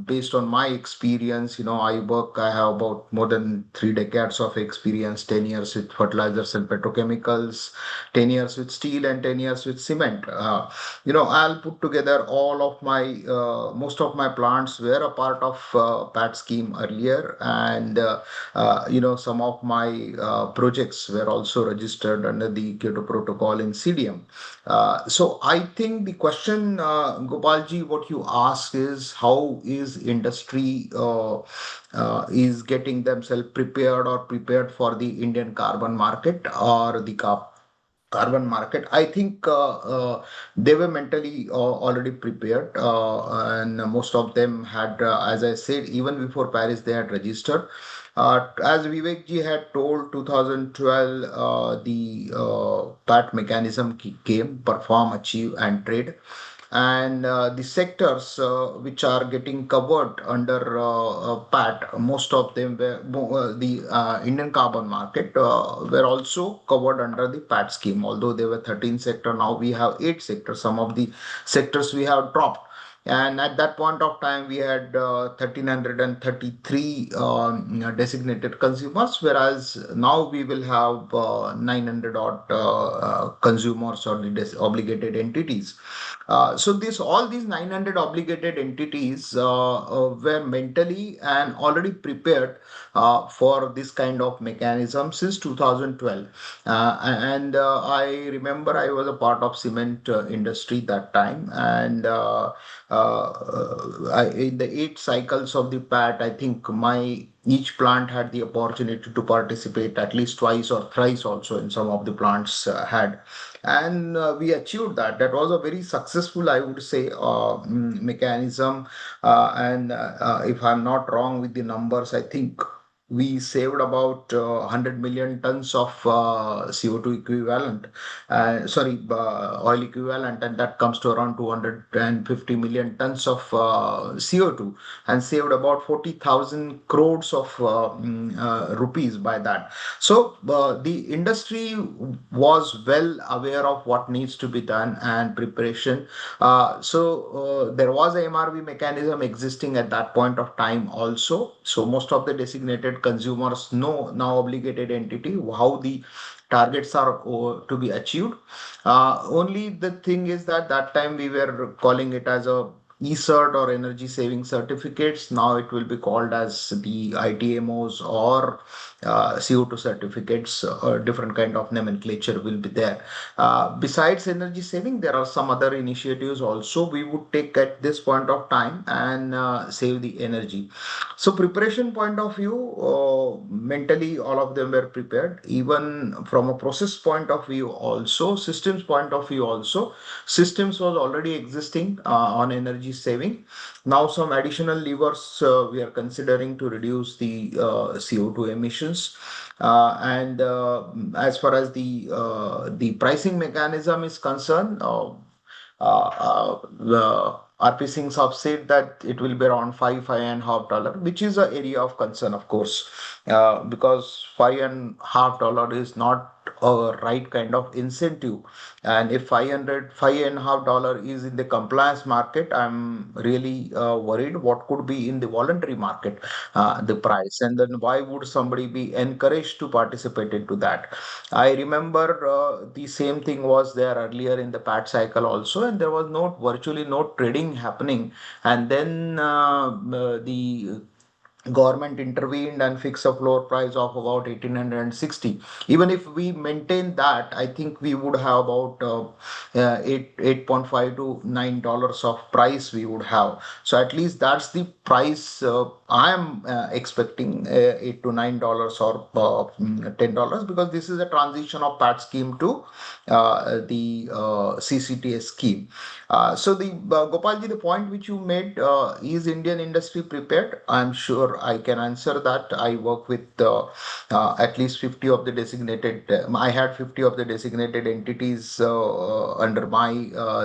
based on my experience, I have about more than 3 decades of experience, 10 years with fertilizers and petrochemicals, 10 years with steel, and 10 years with cement. I'll put together all of my most of my plants were a part of PAT scheme earlier, and some of my projects were also registered under the Kyoto Protocol in CDM. So I think the question, Gopalji, what you ask is how is industry is getting themselves prepared or prepared for the Indian carbon market or the carbon market. I think they were mentally already prepared, and most of them had, as I said, even before Paris, they had registered. As Vivek ji had told, 2012, the PAT mechanism came, perform, achieve, and trade. And the sectors which are getting covered under PAT, most of them were the Indian carbon market were also covered under the PAT scheme. Although there were 13 sectors, now we have 8 sectors. Some of the sectors we have dropped. And at that point of time, we had 1,333 designated consumers, whereas now we will have 900 odd consumers or the obligated entities. So all these 900 obligated entities were mentally and already prepared for this kind of mechanism since 2012. And I remember I was a part of cement industry that time, and in the 8 cycles of the PAT, I think my each plant had the opportunity to participate at least twice or thrice also in some of the plants had. And we achieved that. That was a very successful, I would say, mechanism. And if I'm not wrong with the numbers, I think we saved about 100 million tons of CO2 equivalent, oil equivalent, and that comes to around 250 million tons of CO2, and saved about 40,000 crores of rupees by that. So the industry was well aware of what needs to be done and preparation. There was a MRV mechanism existing at that point of time also. So most of the designated consumers know, now obligated entity, how the targets are to be achieved. Only the thing is that that time we were calling it as a e-cert or energy saving certificates. Now it will be called as the ITMOs or CO2 certificates. Different kind of nomenclature will be there. Besides energy saving, there are some other initiatives also we would take at this point of time and save the energy. So preparation point of view, mentally all of them were prepared. Even from a process point of view also, systems point of view also, systems was already existing on energy saving. Now some additional levers we are considering to reduce the CO2 emissions. And As far as the pricing mechanism is concerned, the RP Singhs have said that it will be around $5.5, which is an area of concern, of course, because $5.5 is not a right kind of incentive. And if $5.5 is in the compliance market, I'm really worried what could be in the voluntary market, the price. And then why would somebody be encouraged to participate into that? I remember the same thing was there earlier in the PAT cycle also, and there was virtually no trading happening. And then the government intervened and fixed a floor price of about 1860. Even if we maintain that, I think we would have about 8.5 to $9 of price we would have. So at least that's the price I am expecting, $8 to $9 or $10, because this is a transition of PAT scheme to the CCTS scheme. Gopalji, the point which you made, is Indian industry prepared? I'm sure I can answer that. I work with at least 50 of the designated. I had 50 of the designated entities under my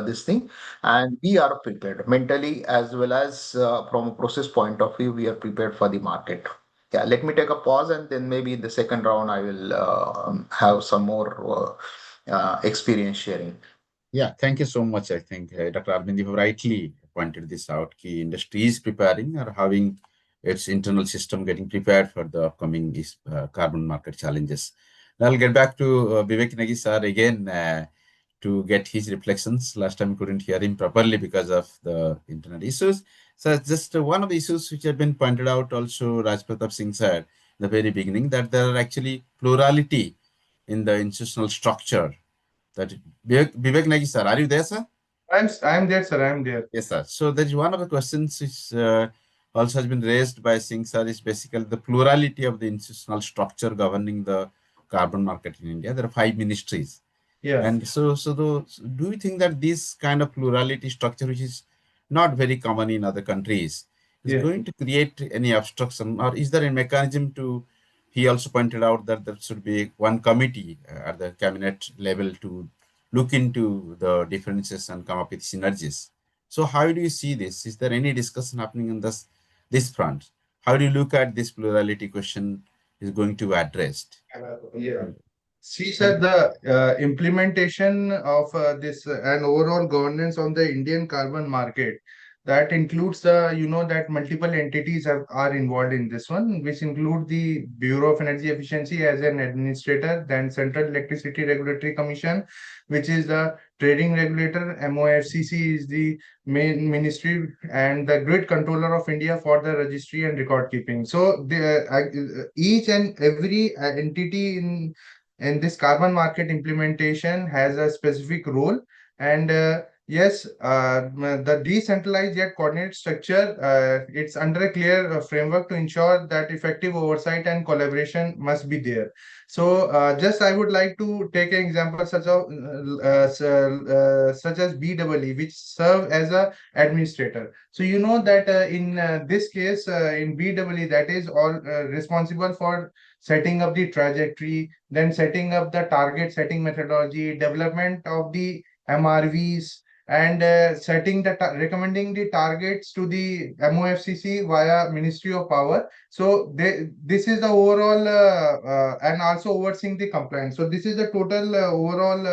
this thing, and we are prepared mentally as well as from a process point of view. We are prepared for the market. Yeah, let me take a pause, and then maybe in the second round I will have some more experience sharing. Yeah, thank you so much. I think Dr. Arvind, you have rightly pointed this out. Key industry is preparing or having its internal system getting prepared for the upcoming carbon market challenges. Now I'll get back to Vivek Nagi sir again to get his reflections. Last time we couldn't hear him properly because of the internal issues. So just one of the issues which have been pointed out also, Raj Pratap Singh said in the very beginning, that there are actually plurality in the institutional structure. That Vivek Nagi sir, are you there, sir? I'm there, sir. I'm there. Yes, sir. So there is one of the questions which also has been raised by Singh sir, is basically the plurality of the institutional structure governing the carbon market in India. There are 5 ministries. Yeah. And do you think that this kind of plurality structure, which is not very common in other countries, is going to create any obstruction, or is there a mechanism to? He also pointed out that there should be one committee at the cabinet level to look into the differences and come up with synergies. So how do you see this? Is there any discussion happening on this front? How do you look at this plurality question is going to be addressed? Yeah. See, sir, the implementation of this and overall governance on the Indian carbon market, that includes that multiple entities are involved in this one, which include the Bureau of Energy Efficiency as an administrator, then Central Electricity Regulatory Commission, which is the trading regulator, MOFCC is the main ministry, and the Grid Controller of India for the registry and record keeping. So each and every entity in this carbon market implementation has a specific role, and Yes, the decentralized yet coordinated structure, it's under a clear framework to ensure that effective oversight and collaboration must be there. So, just I would like to take an example such as BEE, which serve as a administrator. So you know that in this case, in BEE, that is all responsible for setting up the trajectory, then setting up the target setting methodology, development of the MRVs, and setting the recommending the targets to the MOFCC via Ministry of Power. So this is the overall and also overseeing the compliance. So this is the total overall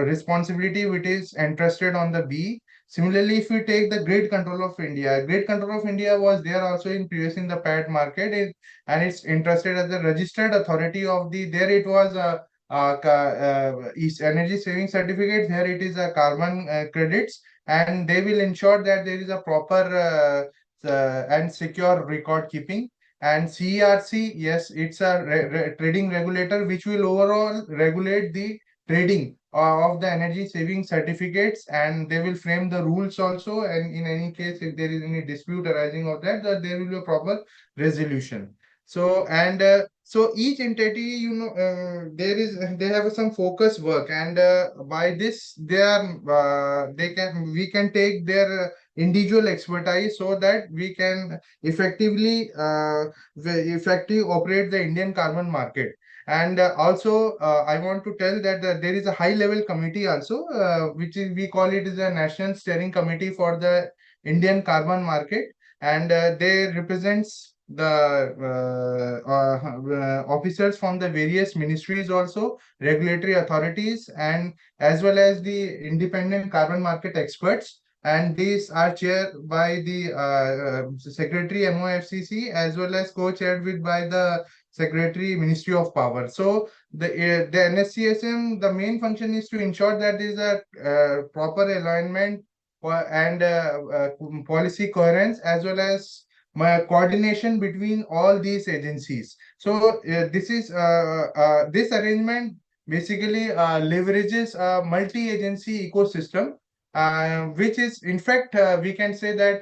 responsibility which is entrusted on the B. Similarly, if we take the Grid Control of India, Grid Control of India was there also in previous in the PAT market, and it's interested as the registered authority of the, there it was is energy saving certificate. Here it is a carbon credits, and they will ensure that there is a proper and secure record keeping. And CERC, yes, it's a trading regulator which will overall regulate the trading of the energy saving certificates, and they will frame the rules also. And in any case, if there is any dispute arising of that, there will be a proper resolution. So, and so each entity, they have some focus work, and by this we can take their individual expertise so that we can effectively operate the Indian carbon market. And also, I want to tell that there is a high level committee also, which is, we call it, is a National Steering Committee for the Indian carbon market, and they represents the officers from the various ministries, also regulatory authorities, and as well as the independent carbon market experts. And these are chaired by the Secretary MOFCC, as well as co-chaired with by the Secretary Ministry of Power. So the NSCSM, the main function is to ensure that there is a proper alignment and policy coherence, as well as coordination between all these agencies. So this arrangement basically leverages a multi-agency ecosystem, which is, in fact, we can say that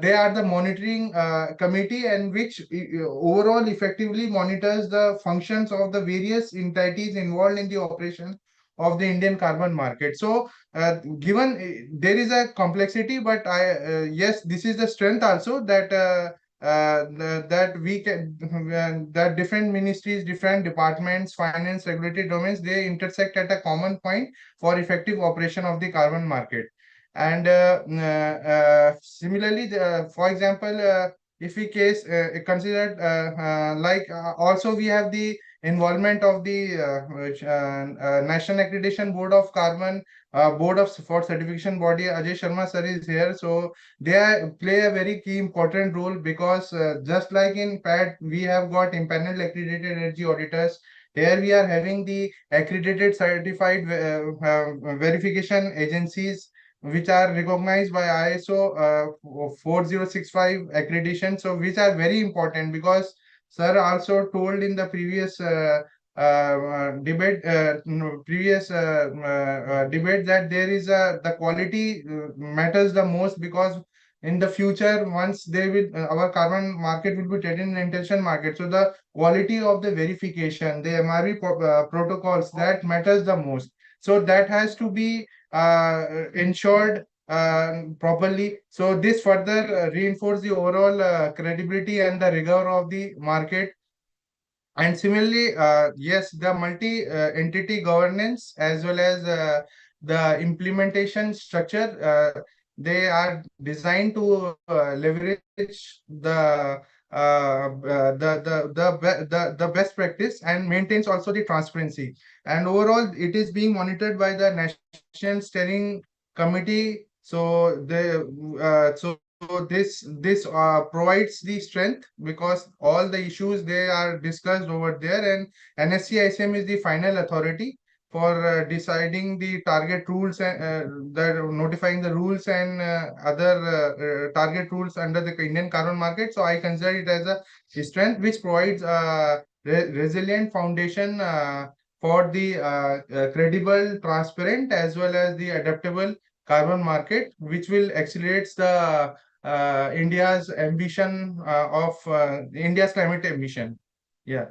they are the monitoring committee, and which overall effectively monitors the functions of the various entities involved in the operation of the Indian carbon market. So given there is a complexity, but yes, this is the strength also, that that we can that different ministries, different departments, finance, regulatory domains, they intersect at a common point for effective operation of the carbon market. And similarly, for example, if we case consider also we have the involvement of the National Accreditation Board of Carbon, board of for certification body. Ajay Sharma sir is here, so they play a very key important role, because just like in PAT, we have got impaneled accredited energy auditors. Here we are having the accredited certified verification agencies, which are recognized by ISO 4065 accreditation. So which are very important, because sir also told in the previous debate that there is the quality matters the most, because in the future, once they will our carbon market will be traded in the international market. So the quality of the verification, the MRV protocols, that matters the most. So that has to be ensured properly. So this further reinforce the overall credibility and the rigor of the market. And similarly, yes, the multi-entity governance, as well as the implementation structure, they are designed to leverage the best practice, and maintains also the transparency. And overall, it is being monitored by the National Steering Committee. So this provides the strength, because all the issues they are discussed over there, and NSCICM is the final authority for deciding the target rules, and notifying the rules, and other target rules under the Indian carbon market. So I consider it as a strength which provides a resilient foundation for the credible, transparent, as well as the adaptable carbon market, which will accelerate the India's ambition of India's climate ambition. Yeah.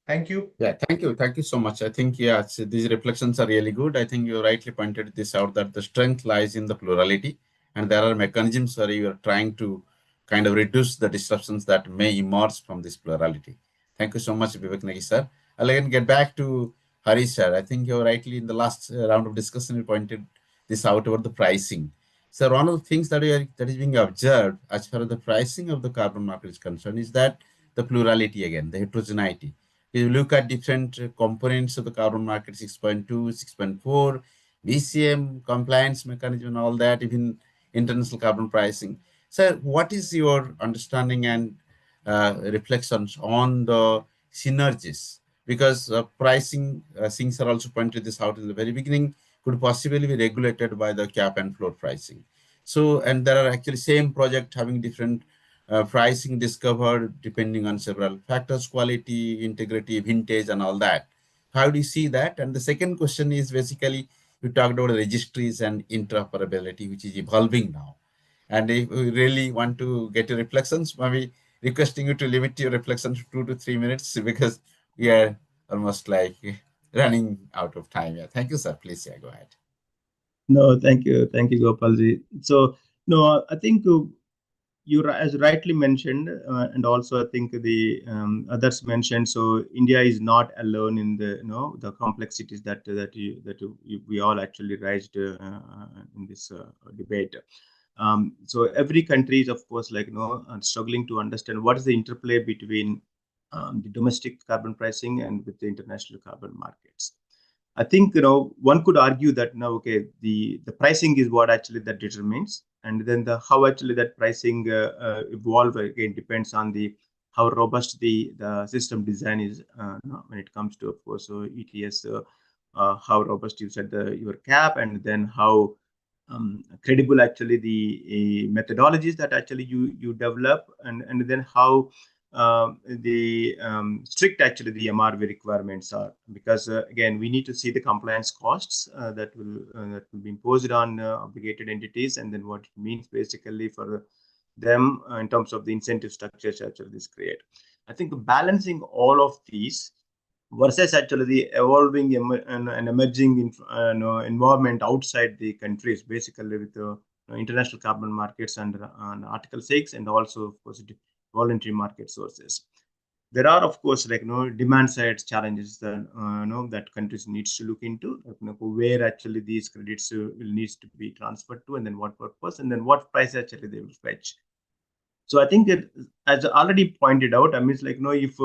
Thank you. Yeah, thank you. Thank you so much. I think, yeah, these reflections are really good. I think you rightly pointed this out that the strength lies in the plurality, and there are mechanisms where you are trying to kind of reduce the disruptions that may emerge from this plurality. Thank you so much, Vivek Nagi sir. I'll again get back to Hari sir. I think you rightly in the last round of discussion, you pointed this out about the pricing. So one of the things that is being observed as far as the pricing of the carbon market is concerned is that the plurality again, the heterogeneity. You look at different components of the carbon market, 6.2, 6.4, BCM, compliance mechanism, and all that, even international carbon pricing. So what is your understanding and reflections on the synergies? Because pricing, things are also pointed this out in the very beginning, could possibly be regulated by the cap and floor pricing. So, and there are actually same project having different pricing discovered depending on several factors, quality, integrity, vintage, and all that. How do you see that? And the second question is basically, you talked about registries and interoperability, which is evolving now. And if we really want to get your reflections, maybe requesting you to limit your reflections to 2 to 3 minutes because we are almost like running out of time. Yeah, thank you, sir. Please, yeah, go ahead. No, thank you, Gopalji. So, no, I think as rightly mentioned, and also I think the others mentioned. So India is not alone in the the complexities we all actually raised in this debate. So every country is, of course, like struggling to understand what is the interplay between the domestic carbon pricing and with the international carbon markets. I think one could argue that now, okay, the pricing is what actually that determines, and then the how actually that pricing evolve again depends on the how robust the system design is when it comes to, of course, so ETS, how robust you set your cap, and then how credible actually the methodologies that actually you develop, and then how the strict actually the MRV requirements are, because again we need to see the compliance costs that will be imposed on obligated entities, and then what it means basically for them in terms of the incentive structures actually this create. I think balancing all of these versus actually the evolving and emerging environment outside the countries, basically with the international carbon markets and Article 6, and also of course voluntary market sources. There are, of course, like demand side challenges that that countries needs to look into, where actually these credits will needs to be transferred to, and then what purpose, and then what price actually they will fetch. So I think that, as already pointed out, I mean, it's like if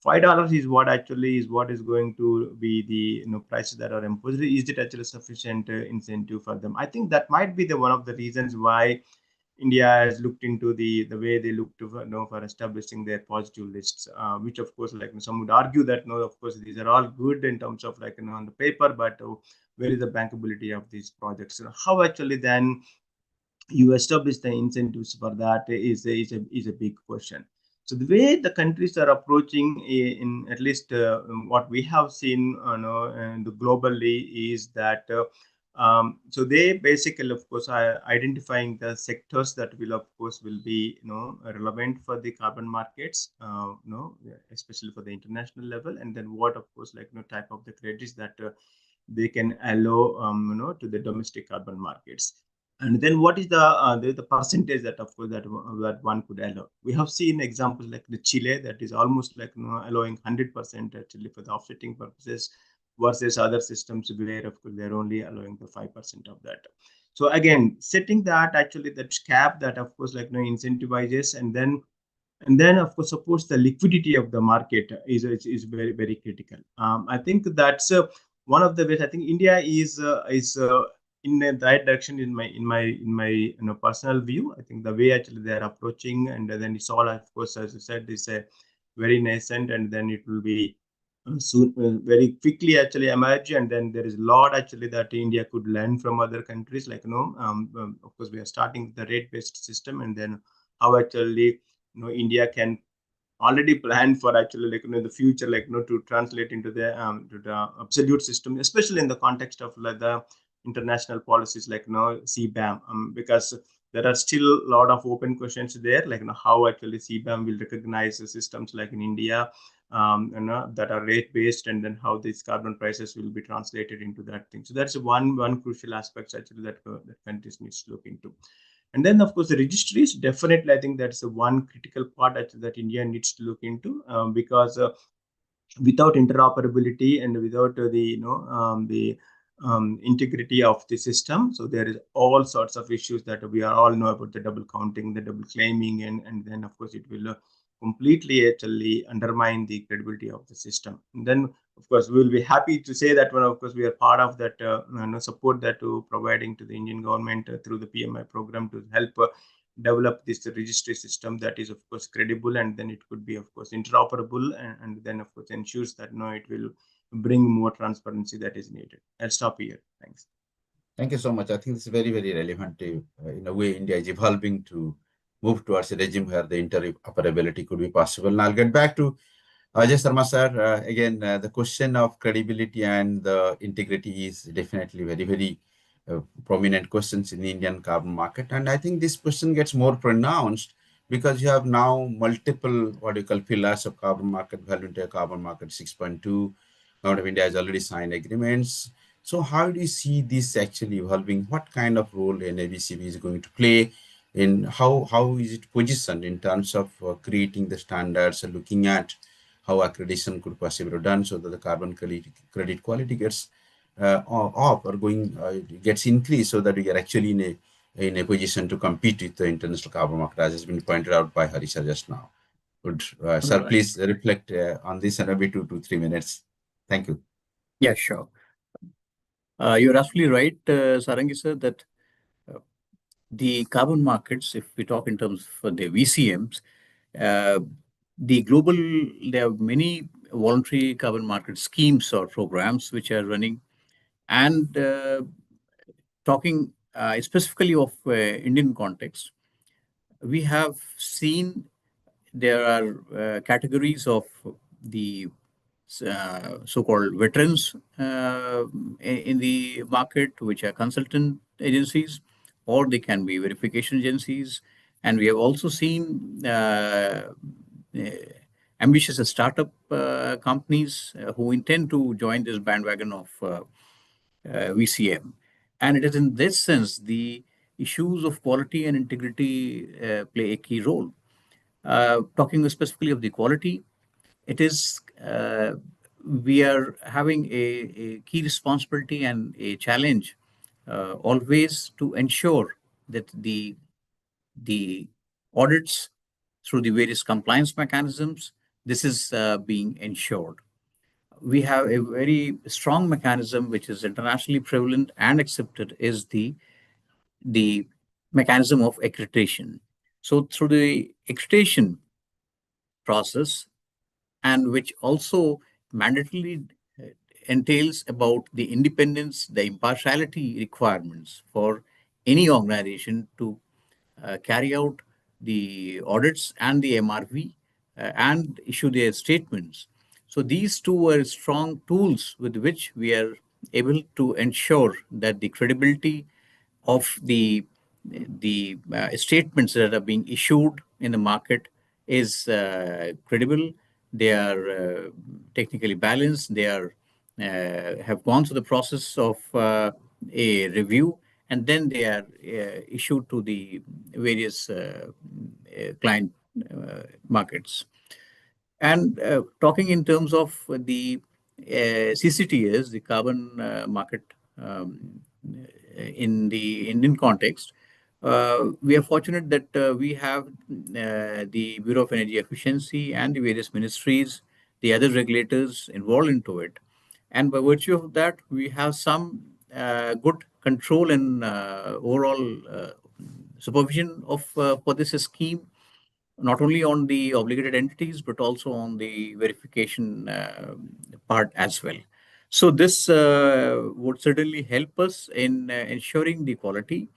$5 is what actually is what is going to be the prices that are imposed, is it actually sufficient incentive for them? I think that might be the one of the reasons why India has looked into the way they look to for establishing their positive lists, which of course, like some would argue that no, of course these are all good in terms of like on the paper, but where is the bankability of these projects? So how actually then you establish the incentives for that is a big question. So the way the countries are approaching, in at least what we have seen, and globally, is that so they basically, of course, are identifying the sectors that will, of course, will be relevant for the carbon markets, especially for the international level, and then what, of course, like type of the credits that they can allow to the domestic carbon markets. And then what is the percentage that, of course, that one could allow? We have seen examples like the Chile that is almost like allowing 100% actually for the offsetting purposes, versus other systems where, of course, they're only allowing the 5% of that. So again, setting that actually that cap that, of course, like incentivizes, and then of course supports the liquidity of the market is very, very critical. I think that's one of the ways. I think India is in the right direction in my personal view. I think the way actually they are approaching, and then it's all, of course, as I said, is a very nascent, and then it will be soon very quickly actually emerge, and then there is a lot actually that India could learn from other countries, like of course we are starting the rate based system, and then how actually India can already planned for actually the future, to translate into the absolute system, especially in the context of the international policies like CBAM, because there are still a lot of open questions there, how actually CBAM will recognize the systems like in India, that are rate based, and then how these carbon prices will be translated into that thing. So that's one crucial aspect actually that countries needs to look into. And then, of course, the registries, definitely, I think that's the one critical part that India needs to look into, because without interoperability and without the integrity of the system, so there is all sorts of issues that we are all know about, the double counting, the double claiming, and then, of course, it will completely actually undermine the credibility of the system. And then, of course, we will be happy to say that, of course, we are part of that support that to providing to the Indian government through the PMI program to help develop this registry system that is, of course, credible, and then it could be, of course, interoperable, and then, of course, ensures that it will bring more transparency that is needed. I'll stop here. Thanks. Thank you so much. I think it's very, very relevant to, in a way, India is evolving to move towards a regime where the interoperability could be possible. And I'll get back to Ajay Sharma sir. Again, the question of credibility and the integrity is definitely very, very prominent questions in the Indian carbon market. And I think this question gets more pronounced because you have now multiple, what you call, pillars of carbon market, voluntary carbon market 6.2. Government of India has already signed agreements. So how do you see this actually evolving? What kind of role NABCB is going to play in how is it positioned in terms of creating the standards and looking at how accreditation could possibly be done so that the carbon credit quality gets up or gets increased so that we are actually in a position to compete with the international carbon market, as has been pointed out by Harisha just now. Would sir Right. please reflect on this in maybe 2 to 3 minutes? Thank you. Yeah, sure. You're absolutely right, Sarangi sir, that the carbon markets, if we talk in terms of the VCMs, uh, there are many voluntary carbon market schemes or programs which are running. And talking specifically of Indian context, we have seen there are categories of the so-called veterans in the market, which are consultant agencies, or they can be verification agencies. And we have also seen uh, ambitious startup companies who intend to join this bandwagon of VCM. And it is in this sense the issues of quality and integrity play a key role. Talking specifically of the quality, it is we are having a key responsibility and a challenge always to ensure that the audits through the various compliance mechanisms, this is being ensured. We have a very strong mechanism which is internationally prevalent and accepted, is the mechanism of accreditation. So through the accreditation process, and which also mandatorily entails about the independence, the impartiality requirements for any organization to carry out the audits and the MRV and issue their statements. So these two are strong tools with which we are able to ensure that the credibility of the statements that are being issued in the market is credible. They are technically balanced. They are have gone through the process of a review, and then they are issued to the various client markets. And talking in terms of the CCTS, the carbon market in the Indian context, we are fortunate that we have the Bureau of Energy Efficiency and the various ministries, the other regulators involved into it. And by virtue of that, we have some good control and overall supervision of for this scheme, not only on the obligated entities, but also on the verification part as well. So this would certainly help us in ensuring the quality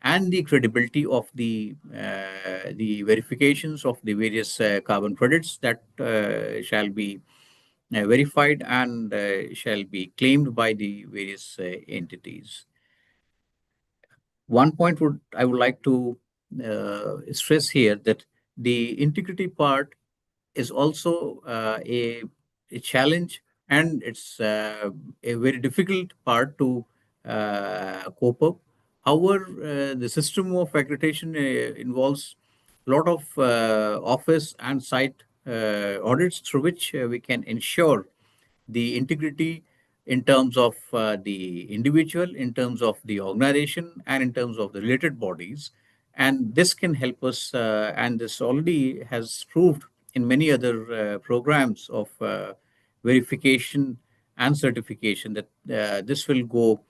and the credibility of the verifications of the various carbon credits that shall be verified and shall be claimed by the various entities. One point would I would like to stress here that the integrity part is also a challenge, and it's a very difficult part to cope up. However, the system of accreditation involves a lot of office and site audits through which we can ensure the integrity in terms of the individual, in terms of the organization, and in terms of the related bodies. And this can help us, and this already has proved in many other programs of verification and certification that this will go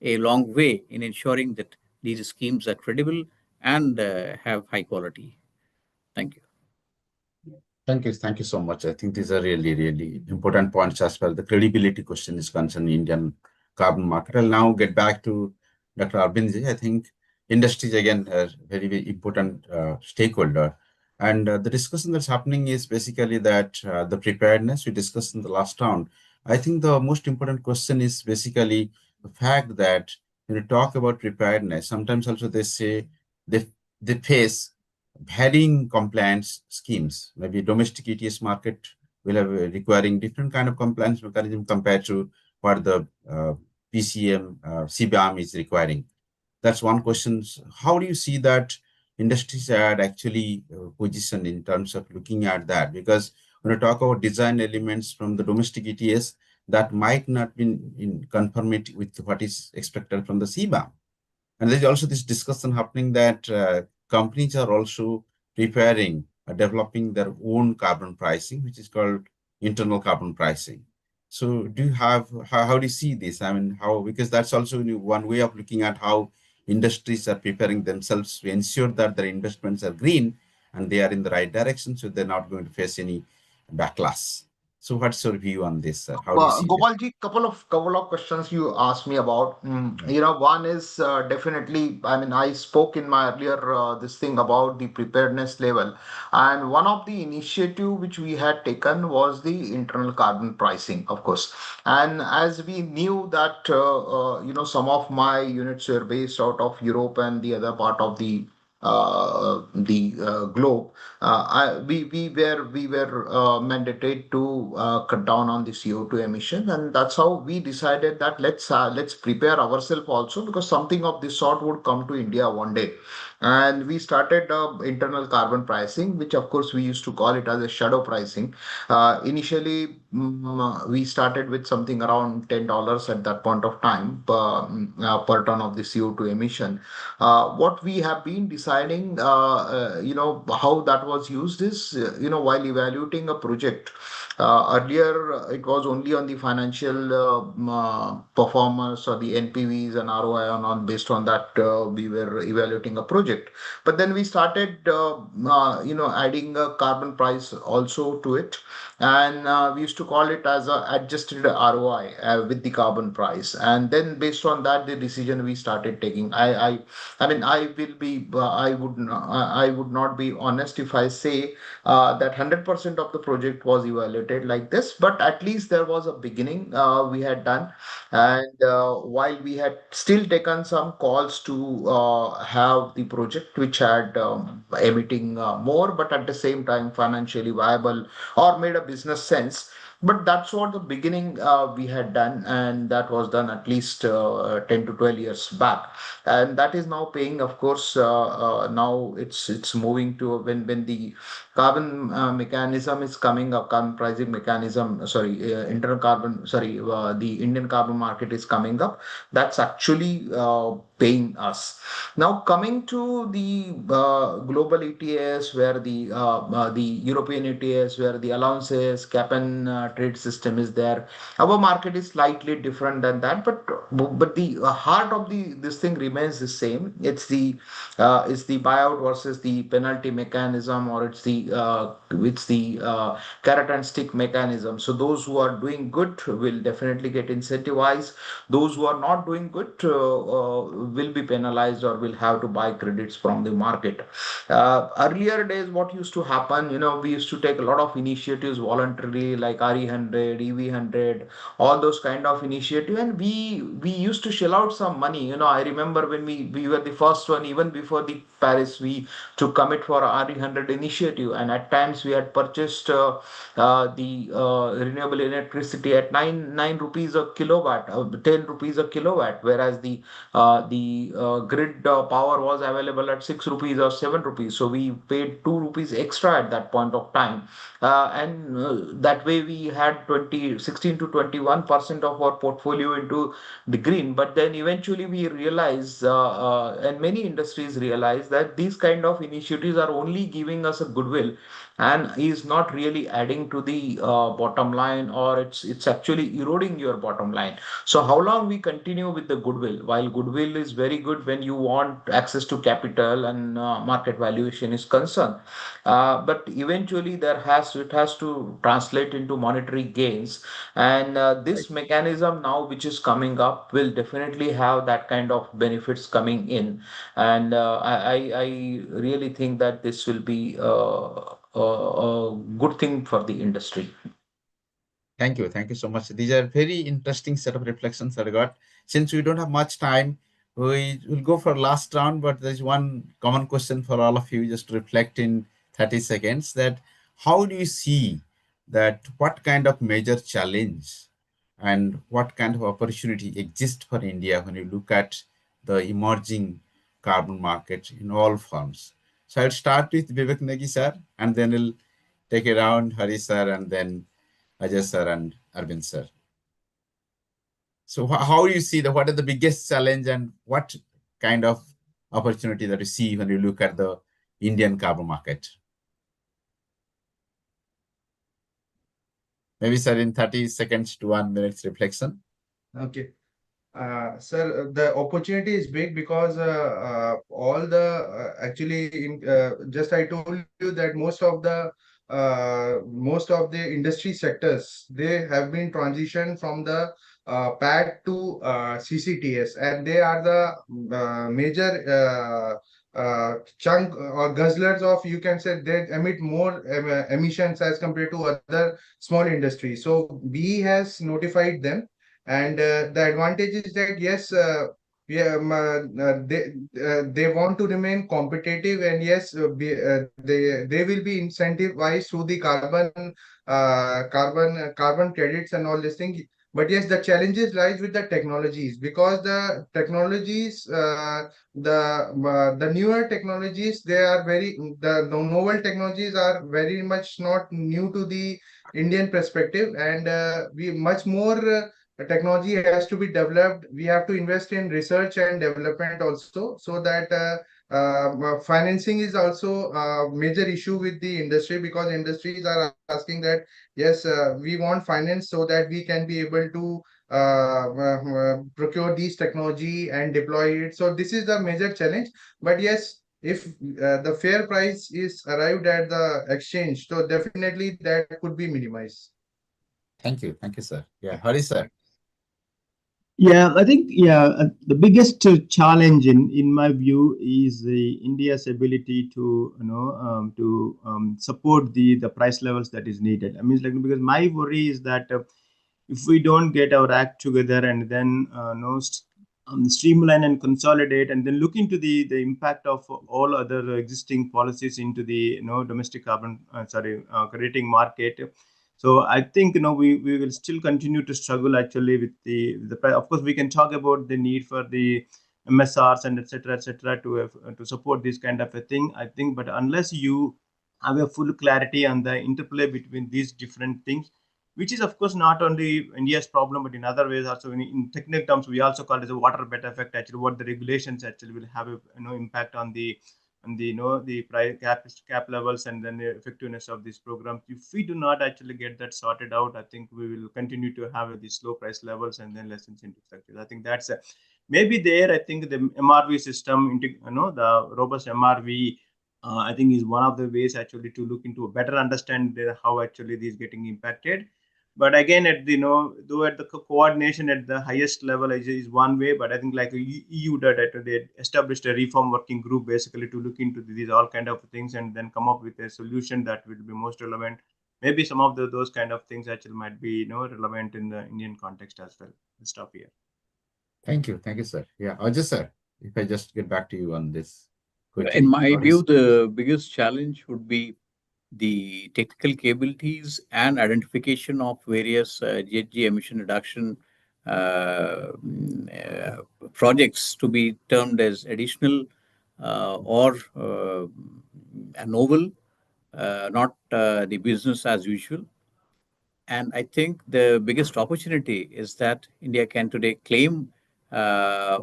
a long way in ensuring that these schemes are credible and have high quality. Thank you. Thank you. Thank you so much. I think these are really, really important points as well. The credibility question is concerned in Indian carbon market. I'll now get back to Dr. Arvindji. I think industry is again a very, very important stakeholder. And the discussion that's happening is basically that the preparedness we discussed in the last round. I think the most important question is basically the fact that when you talk about preparedness, sometimes also they say they face varying compliance schemes. Maybe domestic ETS market will have requiring different kind of compliance mechanism compared to what the PCM, CBAM is requiring. That's one question. How do you see that industries are actually positioned in terms of looking at that? Because when I talk about design elements from the domestic ETS, that might not be in conformity with what is expected from the CBAM. And there's also this discussion happening that companies are also preparing, developing their own carbon pricing, which is called internal carbon pricing. So do you have, how do you see this? I mean, how, because that's also one way of looking at how industries are preparing themselves to ensure that their investments are green and they are in the right direction, so they're not going to face any backlash. So what's your view on this? How do you see this? Gopalji, couple of questions you asked me about. One is definitely. I mean, I spoke in my earlier this thing about the preparedness level, and one of the initiative which we had taken was the internal carbon pricing, of course. And as we knew that some of my units were based out of Europe and the other part of the globe, we were mandated to cut down on the CO2 emission, and that's how we decided that let's prepare ourselves also, because something of this sort would come to India one day. And we started internal carbon pricing, which of course we used to call it as a shadow pricing. Initially, we started with something around $10 at that point of time per ton of the CO2 emission. What we have been deciding, how that was used is, while evaluating a project. Earlier, it was only on the financial performance or the NPVs and ROI based on that we were evaluating a project. But then we started, adding a carbon price also to it, and we used to call it as a adjusted ROI with the carbon price. And then based on that, the decision we started taking. I mean, I would not be honest if I say that 100% of the project was evaluated like this, but at least there was a beginning we had done. And while we had still taken some calls to have the project which had emitting more, but at the same time financially viable or made a business sense. But that's what the beginning we had done, and that was done at least 10 to 12 years back. And that is now paying, of course. Now it's moving to when the carbon mechanism is coming up, carbon pricing mechanism, sorry, internal carbon, sorry, the Indian carbon market is coming up. That's actually paying us. Now coming to the global ETS, where the European ETS, where the allowances, cap and trade system is there. Our market is slightly different than that, but the heart of the this thing remains the same. It's the buyout versus the penalty mechanism, or it's the carrot and stick mechanism. So those who are doing good will definitely get incentivized. Those who are not doing good will be penalized or will have to buy credits from the market. Earlier days, what used to happen, we used to take a lot of initiatives voluntarily, like RE100, EV100, all those kind of initiative, and we used to shell out some money. I remember when we were the first one, even before the Paris, we to commit for RE100 initiative, and at times we had purchased the renewable electricity at nine rupees a kilowatt, 10 rupees a kilowatt, whereas the grid power was available at 6 rupees or 7 rupees. So we paid 2 rupees extra at that point of time, and that way we had 16 to 21% of our portfolio into the green. But then eventually we realize, and many industries realize, that these kind of initiatives are only giving us a goodwill and is not really adding to the bottom line, or it's actually eroding your bottom line. So how long we continue with the goodwill? While goodwill is very good when you want access to capital and market valuation is concerned, but eventually it has to translate into monetary gains, and Right. this mechanism now which is coming up will definitely have that kind of benefits coming in, and I really think that this will be a good thing for the industry. Thank you. Thank you so much. These are very interesting set of reflections that I got. Since we don't have much time, we will go for last round, but there's one common question for all of you, just to reflect in 30 seconds, that how do you see that what kind of major challenge and what kind of opportunity exists for India when you look at the emerging carbon market in all forms? So I'll start with Vivek Negi sir, and then we'll take it around Hari sir, and then Ajay sir and Arvind sir. So how do you see what are the biggest challenge and what kind of opportunity that you see when you look at the Indian carbon market? Maybe sir, in 30 seconds to 1 minute's reflection. Okay. Sir, the opportunity is big because all the actually just I told you that most of the industry sectors, they have been transitioned from the PAD to CCTS, and they are the major chunk or guzzlers of, you can say, they emit more emissions as compared to other small industries. So we has notified them, and the advantage is that yes, they want to remain competitive, and yes, they will be incentivized through the carbon credits and all this thing. But yes, the challenges lies with the technologies, because the technologies, the newer technologies, they are the novel technologies are very much not new to the Indian perspective, and we much more. Technology has to be developed. We have to invest in research and development also, so that financing is also a major issue with the industry, because industries are asking that yes, we want finance so that we can be able to procure these technology and deploy it. So this is the major challenge. But yes, if the fair price is arrived at the exchange, so definitely that could be minimized. Thank you. Thank you, sir. Yeah, Hari sir. Yeah, I think the biggest challenge in my view is India's ability to support the price levels that is needed. I mean, like, because my worry is that if we don't get our act together and then streamline and consolidate and then look into the impact of all other existing policies into the domestic carbon crediting market. So I think we will still continue to struggle actually with the price. Of course, we can talk about the need for the MSRs and etc. To support this kind of a thing. I think, but unless you have a full clarity on the interplay between these different things, which is of course not only India's problem, but in other ways also in technical terms, we also call it a water bet effect. Actually, what the regulations actually will have a impact on the price cap levels and then the effectiveness of these programs. If we do not actually get that sorted out, I think we will continue to have these low price levels and then less incentive structures. I think that's maybe there. I think the MRV system, the robust MRV, I think is one of the ways actually to look into better understand how actually these getting impacted. But again, at the though at the coordination at the highest level is one way, but I think like EU that they established a reform working group basically to look into these all kind of things and then come up with a solution that will be most relevant. Maybe some of those kind of things actually might be relevant in the Indian context as well. I'll stop here. Thank you, sir. Yeah, Ajay sir, if I just get back to you on this In quickly. my What view, is the biggest challenge would be the technical capabilities and identification of various GHG emission reduction projects to be termed as additional or a novel, not the business as usual. And I think the biggest opportunity is that India can today claim uh,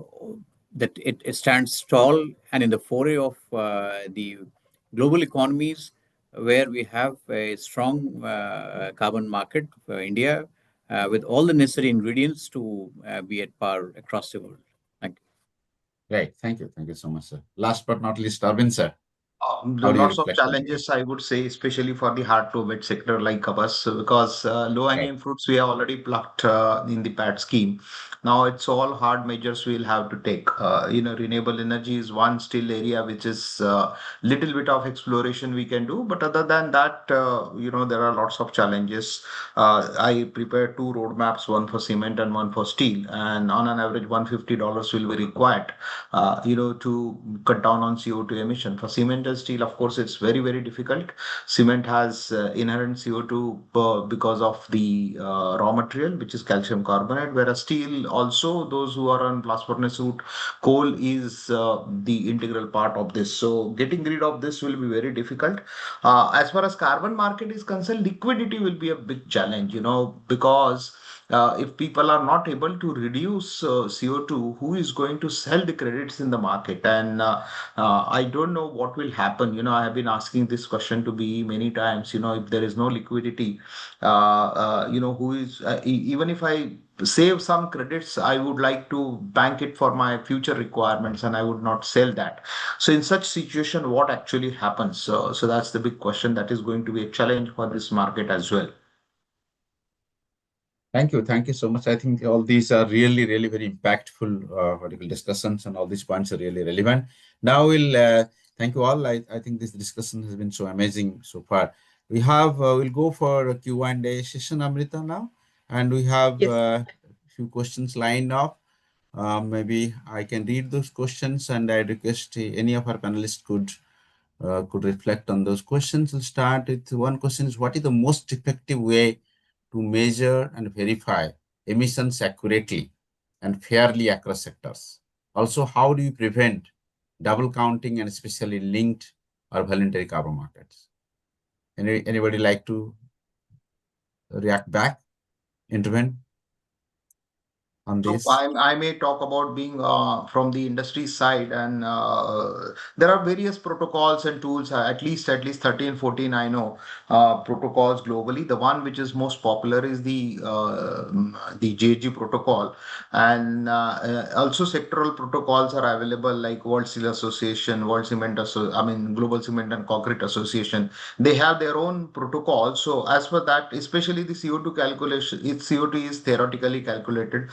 that it stands tall and in the foray of the global economies where we have a strong carbon market for India with all the necessary ingredients to be at par across the world. Thank you. right? Thank you so much, sir. Last but not least, Arvind sir, There how are do you lots of reflect on this? challenges, I would say, especially for the hard to bed sector like us, because Right, low-hanging fruits we have already plucked in the PAT scheme. Now it's all hard measures we'll have to take. Renewable energy is one still area which is little bit of exploration we can do, but other than that, there are lots of challenges. I prepared two roadmaps, one for cement and one for steel, and on an average, $150 will be required to cut down on CO2 emission. For cement and steel, of course, it's very, very difficult. Cement has inherent CO2 because of the raw material, which is calcium carbonate, whereas steel also, those who are on blast furnace route, coal is the integral part of this. So getting rid of this will be very difficult. As far as carbon market is concerned, liquidity will be a big challenge, because if people are not able to reduce CO2, who is going to sell the credits in the market? And I don't know what will happen. I have been asking this question to be many times. If there is no liquidity, who is, even if I save some credits, I would like to bank it for my future requirements and I would not sell that. So in such situation, what actually happens? So that's the big question that is going to be a challenge for this market as well. thank you so much. I think all these are really, really very impactful particular discussions, and all these points are really relevant. Now we'll thank you all. I think this discussion has been so amazing so far. We'll go for a Q&A session, Amrita, now, and we have Yes. a few questions lined up. Maybe I can read those questions, and I request any of our panelists could reflect on those questions. We'll start with one question: is what is the most effective way to measure and verify emissions accurately and fairly across sectors? Also, how do you prevent double counting and especially linked or voluntary carbon markets? Anybody like to react back, intervene on So this? I may talk about being from the industry side, and there are various protocols and tools. At least 13, 14. I know protocols globally. The one which is most popular is the JG protocol, and also sectoral protocols are available like World Steel Association, Global Cement and Concrete Association. They have their own protocols. So as for that, especially the CO2 calculation, if CO2 is theoretically calculated,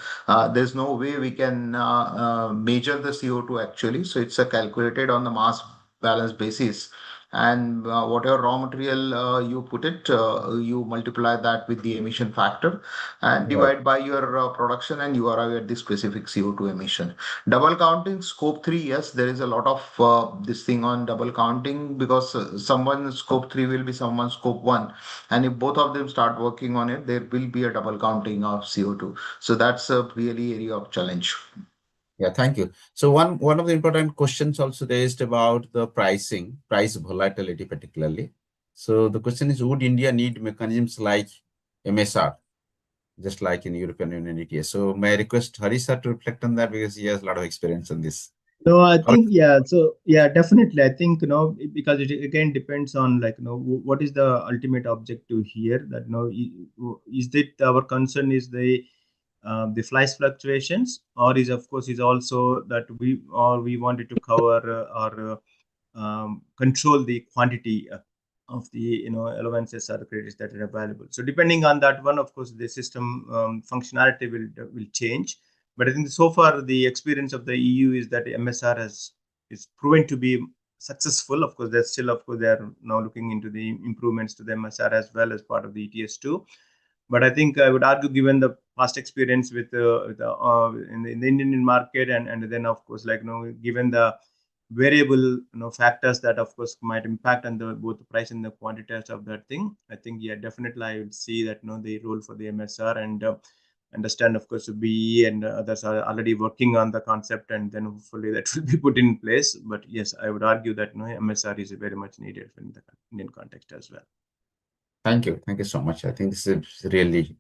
there's no way we can measure the CO2 actually. So it's calculated on the mass balance basis. And whatever raw material you put it, you multiply that with the emission factor and Right. divide by your production, and you arrive at the specific CO2 emission. Double counting, scope 3, yes, there is a lot of this thing on double counting, because someone's scope 3 will be someone's scope 1. And if both of them start working on it, there will be a double counting of CO2. So that's a really area of challenge. Yeah, thank you. So one of the important questions also raised about the price volatility particularly. So the question is, would India need mechanisms like MSR, just like in European Union ETS? So may I request Hari sir to reflect on that, because he has a lot of experience on this. No, I How- think yeah. So yeah, definitely. I think because it again depends on like what is the ultimate objective here. That is it our concern is the price fluctuations, or is of course is also that we wanted to cover or control the quantity. of the allowances or credits that are available. So depending on that one, of course, the system functionality will change. But I think so far the experience of the EU is that MSR is proven to be successful. Of course, there's still, of course, they are now looking into the improvements to the MSR as well as part of the ETS2. But I think I would argue, given the past experience in the Indian market, and then of course, given the variable factors that of course might impact on the both the price and the quantities of that thing, I think yeah, definitely I would see that the role for the MSR, and understand of course BE and others are already working on the concept, and then hopefully that will be put in place. But yes, I would argue that MSR is very much needed in the Indian context as well. Thank you. Thank you so much. I think this is really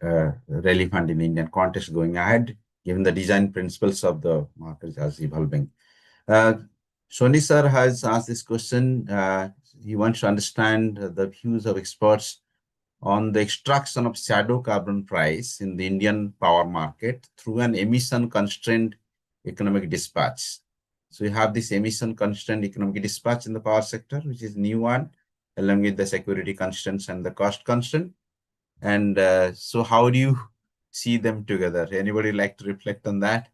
relevant in Indian context going ahead, given the design principles of the market as evolving. Sony sir has asked this question. He wants to understand the views of experts on the extraction of shadow carbon price in the Indian power market through an emission constrained economic dispatch. So you have this emission constrained economic dispatch in the power sector, which is new one, along with the security constraints and the cost constraint. And so how do you see them together? Anybody like to reflect on that?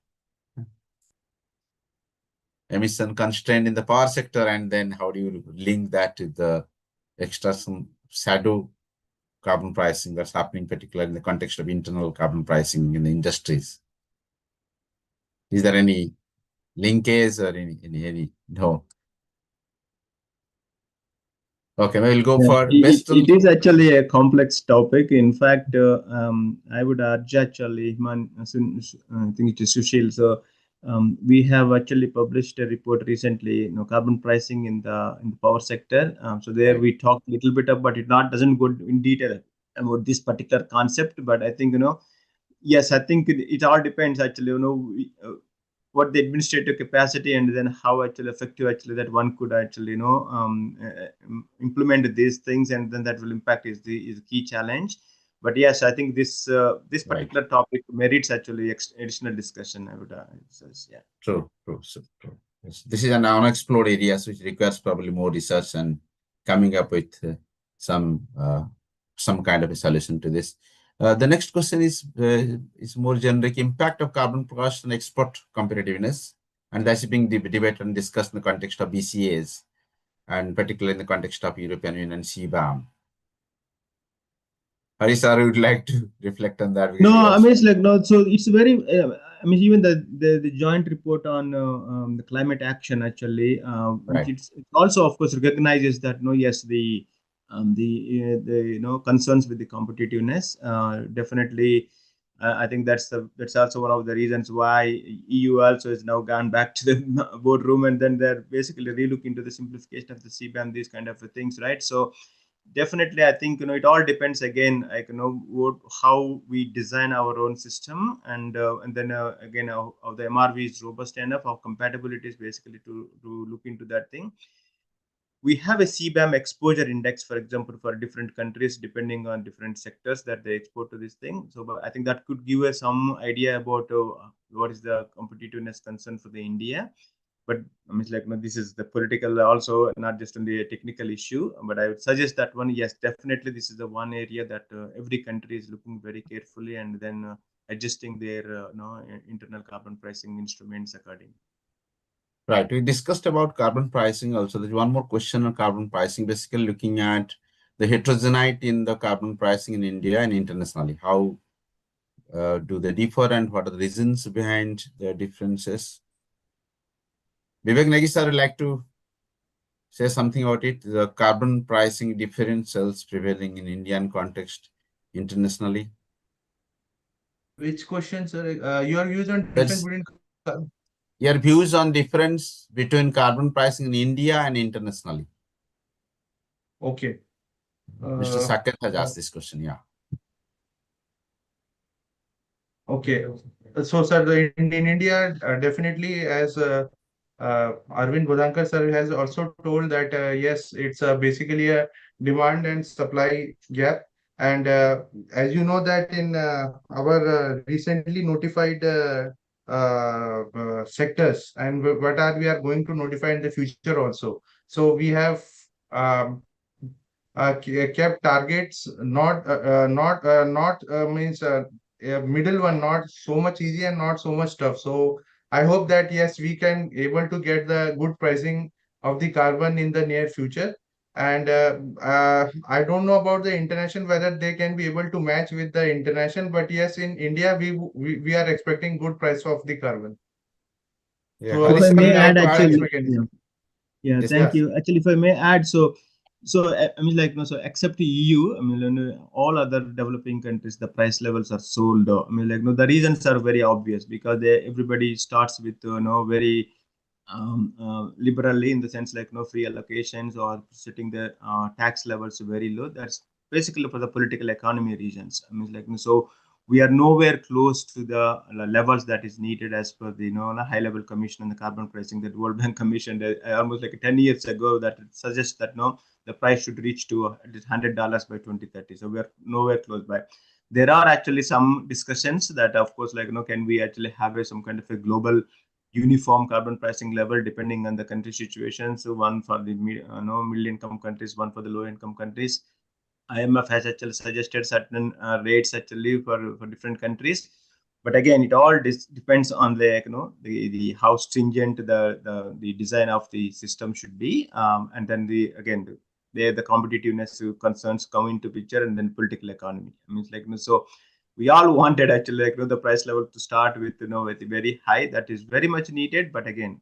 Emission constraint in the power sector, and then how do you link that to the extraction shadow carbon pricing that's happening, particularly in the context of internal carbon pricing in the industries? Is there any linkage or any no? Okay, we'll go for best. It is actually a complex topic. In fact, I would urge actually, I think it is Sushil. So we have actually published a report recently, carbon pricing in the power sector. So there we talked a little bit about it. Doesn't go in detail about this particular concept, but I think yes, I think it all depends actually. What the administrative capacity, and then how actually effective actually that one could actually implement these things, and then that will impact is the key challenge. But yes, I think this particular topic merits actually additional discussion, I would say. Yeah, true. Yes. This is an unexplored area which requires probably more research and coming up with some kind of a solution to this. The next question is more generic: impact of carbon cost and export competitiveness, and that's being debated and discussed in the context of BCAs, and particularly in the context of European Union CBAM. Hari sir, would like to reflect on that? No, I mean, it's so it's very. Even the joint report on the climate action actually, which it's also of course recognizes that yes, the concerns with the competitiveness, definitely. I think that's also one of the reasons why EU also has now gone back to the boardroom, and then they're basically relooking into the simplification of the CBAM, these kind of things, right? So definitely, I think it all depends again, how we design our own system, and then again how the MRV is robust enough, how compatible it is basically to look into that thing. We have a CBAM exposure index, for example, for different countries, depending on different sectors that they export to this thing. So I think that could give us some idea about what is the competitiveness concern for the India. But this is the political also, not just only a technical issue. But I would suggest that one, yes, definitely this is the one area that every country is looking very carefully, and then adjusting their internal carbon pricing instruments accordingly. Right. We discussed about carbon pricing also. There's one more question on carbon pricing, basically looking at the heterogeneity in the carbon pricing in India and internationally. How do they differ, and what are the reasons behind the differences? Vivek Negi sir would like to say something about it, the carbon pricing differentials prevailing in Indian context internationally. Which question, sir? Your views on difference between your views on difference between carbon pricing in India and internationally. Okay. Mr. Saket has asked this question, yeah. Okay. So, sir, in India, definitely, as Arvind Bodhankar sir has also told that yes, it's basically a demand and supply gap. And as you know that in our recently notified sectors, and we are going to notify in the future also. So we have kept targets, not means middle one, not so much easy and not so much tough. So I hope that yes, we can able to get the good pricing of the carbon in the near future. And I don't know about the international whether they can be able to match with the international, but yes, in India we are expecting good price of the carbon Yeah, through If our I Haris, may would you like add, to add actually, compliance anything? yeah, mechanism. yeah, Yes, thank Yeah, please. you. Actually, if I may add, I mean, like, no, so except EU, I mean, all other developing countries, the price levels are so low. I mean, like, no, the reasons are very obvious because everybody starts with, very liberally in the sense like no free allocations or setting the tax levels very low. That's basically for the political economy reasons. I mean, like, so we are nowhere close to the levels that is needed as per the high level commission on the carbon pricing that World Bank commissioned almost like 10 years ago, that it suggests that no the price should reach to at least $100 by 2030. So we are nowhere close by. There are actually some discussions that of course like can we actually have some kind of a global uniform carbon pricing level depending on the country situation. So one for the middle income countries, one for the low income countries. IMF has actually suggested certain rates actually for different countries. But again, it all depends on the the how stringent the design of the system should be, and then the competitiveness concerns come into picture, and then political economy. I mean, like so we all wanted actually like the price level to start with with very high, that is very much needed, but again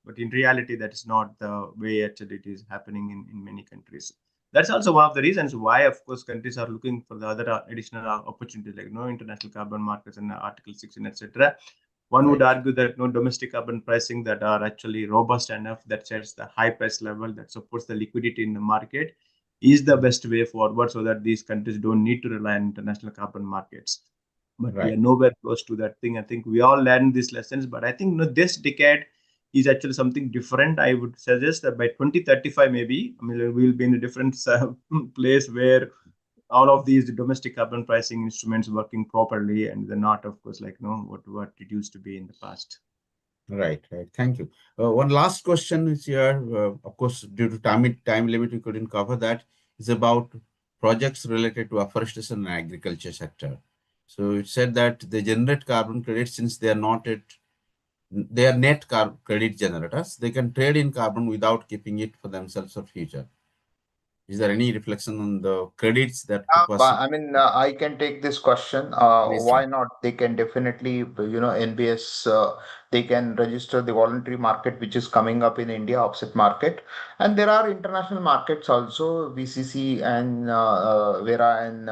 but in reality that is not the way actually it is happening in many countries. That's also one of the reasons why of course countries are looking for the other additional opportunities like international carbon markets and article 16, etc. One would Right. argue that no domestic carbon pricing that are actually robust enough, that sets the high price level, that supports the liquidity in the market, is the Mhm. best way forward so that these countries don't need to rely on international carbon markets. But we are Right. nowhere close to that thing. I think we all learned these lessons, but I think this decade is actually something different. I would suggest that by 2035, maybe, I mean, we'll be in a different place where all of these domestic carbon pricing instruments working properly, and they're not, of course, like what it used to be in the past. Right, right. Thank you. One last question is here. Of course, due to time limit, we couldn't cover that. Is about projects related to afforestation and agriculture sector. So it said that they generate carbon credits since they are net credit generators. They can trade in carbon without keeping it for themselves for future. Is there any reflection on the credits that could But possibly? I mean, I can take this question. Please, sir. Why not? They can definitely, NBS, they can register the voluntary market, which is coming up in India, offset market. And there are international markets also, VCC and Vera and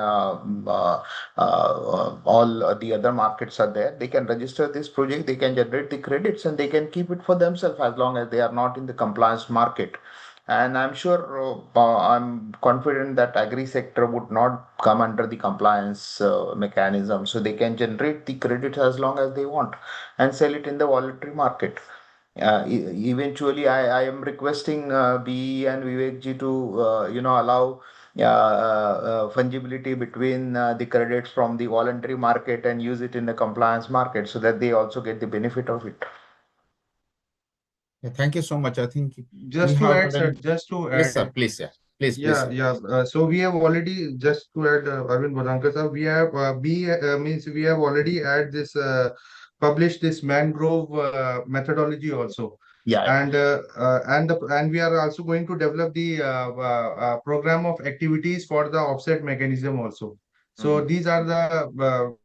all the other markets are there. They can register this project, they can generate the credits, and they can keep it for themselves as long as they are not in the compliance market. And I'm sure, I'm confident that agri sector would not come under the compliance mechanism. So they can generate the credits as long as they want and sell it in the voluntary market. Eventually, I am requesting BE and Vivek ji to, allow fungibility between the credits from the voluntary market and use it in the compliance market so that they also get the benefit of it. Yeah, thank you so much. I think we just to have add, had sir, an. just to Yes, sir. add. Please, yeah. Please, Yeah, sir. yeah. So we have already, just to add, Arvind Badankar sir, we have means we have already published this mangrove methodology also, Yeah, yeah. and we are also going to develop the program of activities for the offset mechanism also. So Mhm. these are the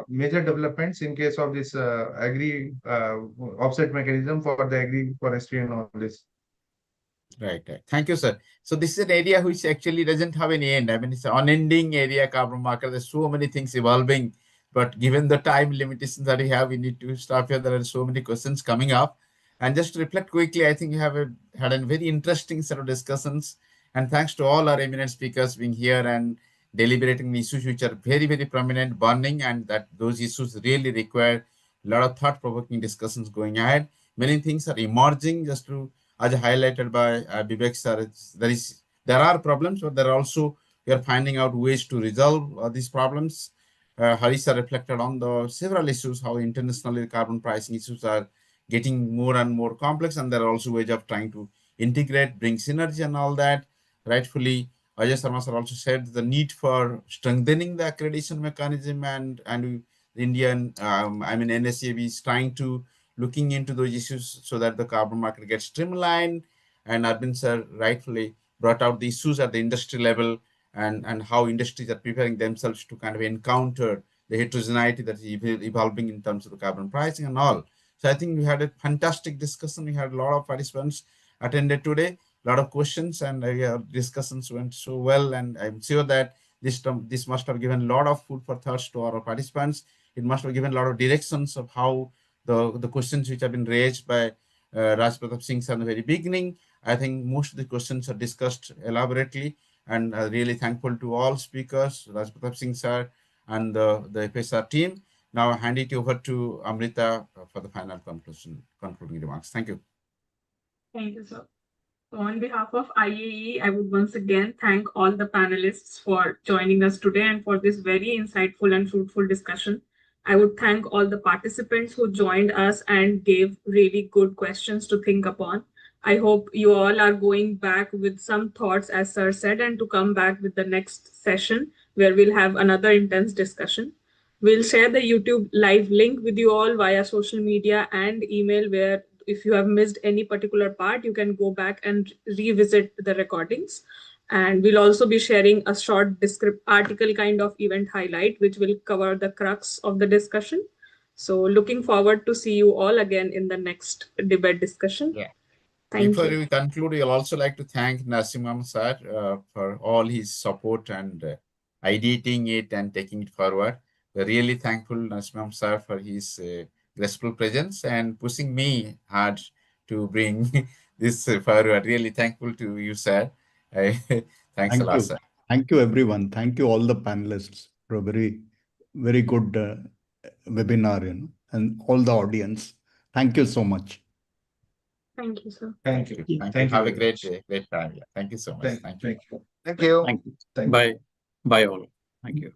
major developments in case of this agri offset mechanism for the agri forestry and all this. Right, right. Thank you, sir. So this is an area which actually doesn't have any end. I mean, it's an unending area, carbon market. There's so many things evolving, but given the time limitations that we have, we need to stop here. There are so many questions coming up. And just to reflect quickly, I think we have had a very interesting set of discussions. And thanks to all our eminent speakers being here and deliberating issues which are very, very prominent, burning, and that those issues really require a lot of thought-provoking discussions going ahead. Many things are emerging, just to as highlighted by Vivek sir, there are problems, but there are also we are finding out ways to resolve these problems. Hari sir reflected on the several issues, how internationally carbon pricing issues are getting more and more complex, and there are also ways of trying to integrate, bring synergy and all that. Rightfully, Ajay Sharma sir also said the need for strengthening the accreditation mechanism, and Indian, NSAB is trying to looking into those issues so that the carbon market gets streamlined. And Arvind sir rightfully brought out the issues at the industry level, and how industries are preparing themselves to kind of encounter the heterogeneity that is evolving in terms of the carbon pricing and all. So I think we had a fantastic discussion. We had a lot of participants attended today, a lot of questions, and discussions went so well. And I'm sure that this must have given a lot of food for thought to our participants. It must have given a lot of directions of how the questions which have been raised by Raj Pratap Singh sir in the very beginning. I think most of the questions are discussed elaborately, and really thankful to all speakers, Raj Pratap Singh sir and the FSR team. Now I hand it over to Amrita for the final concluding remarks. Thank you. Thank you, sir. So on behalf of IAE, I would once again thank all the panelists for joining us today and for this very insightful and fruitful discussion. I would thank all the participants who joined us and gave really good questions to think upon. I hope you all are going back with some thoughts, as Sir said, and to come back with the next session where we'll have another intense discussion. We'll share the YouTube live link with you all via social media and email, where if you have missed any particular part, you can go back and revisit the recordings. And we'll also be sharing a short article kind of event highlight, which will cover the crux of the discussion. So looking forward to see you all again in the next debate discussion. Yeah. Thank Before you. we conclude, we'll also like to thank Nasimam sir for all his support and ideating it and taking it forward. We're really thankful, Nasimam sir, for his graceful presence and pushing me hard to bring this forward. Really thankful to you, sir. Thanks a Thank lot, you. sir. Thank you, everyone. Thank you, all the panelists, for a very, very good webinar, and all the audience. Thank you so much. Thank you, sir. Thank you. Thank Thank you. you Have a very great much. day, great time. Yeah. Thank you so much. Thank you. Thank you. Thank you. Thank you. Thank you. Bye. Bye all. Thank you.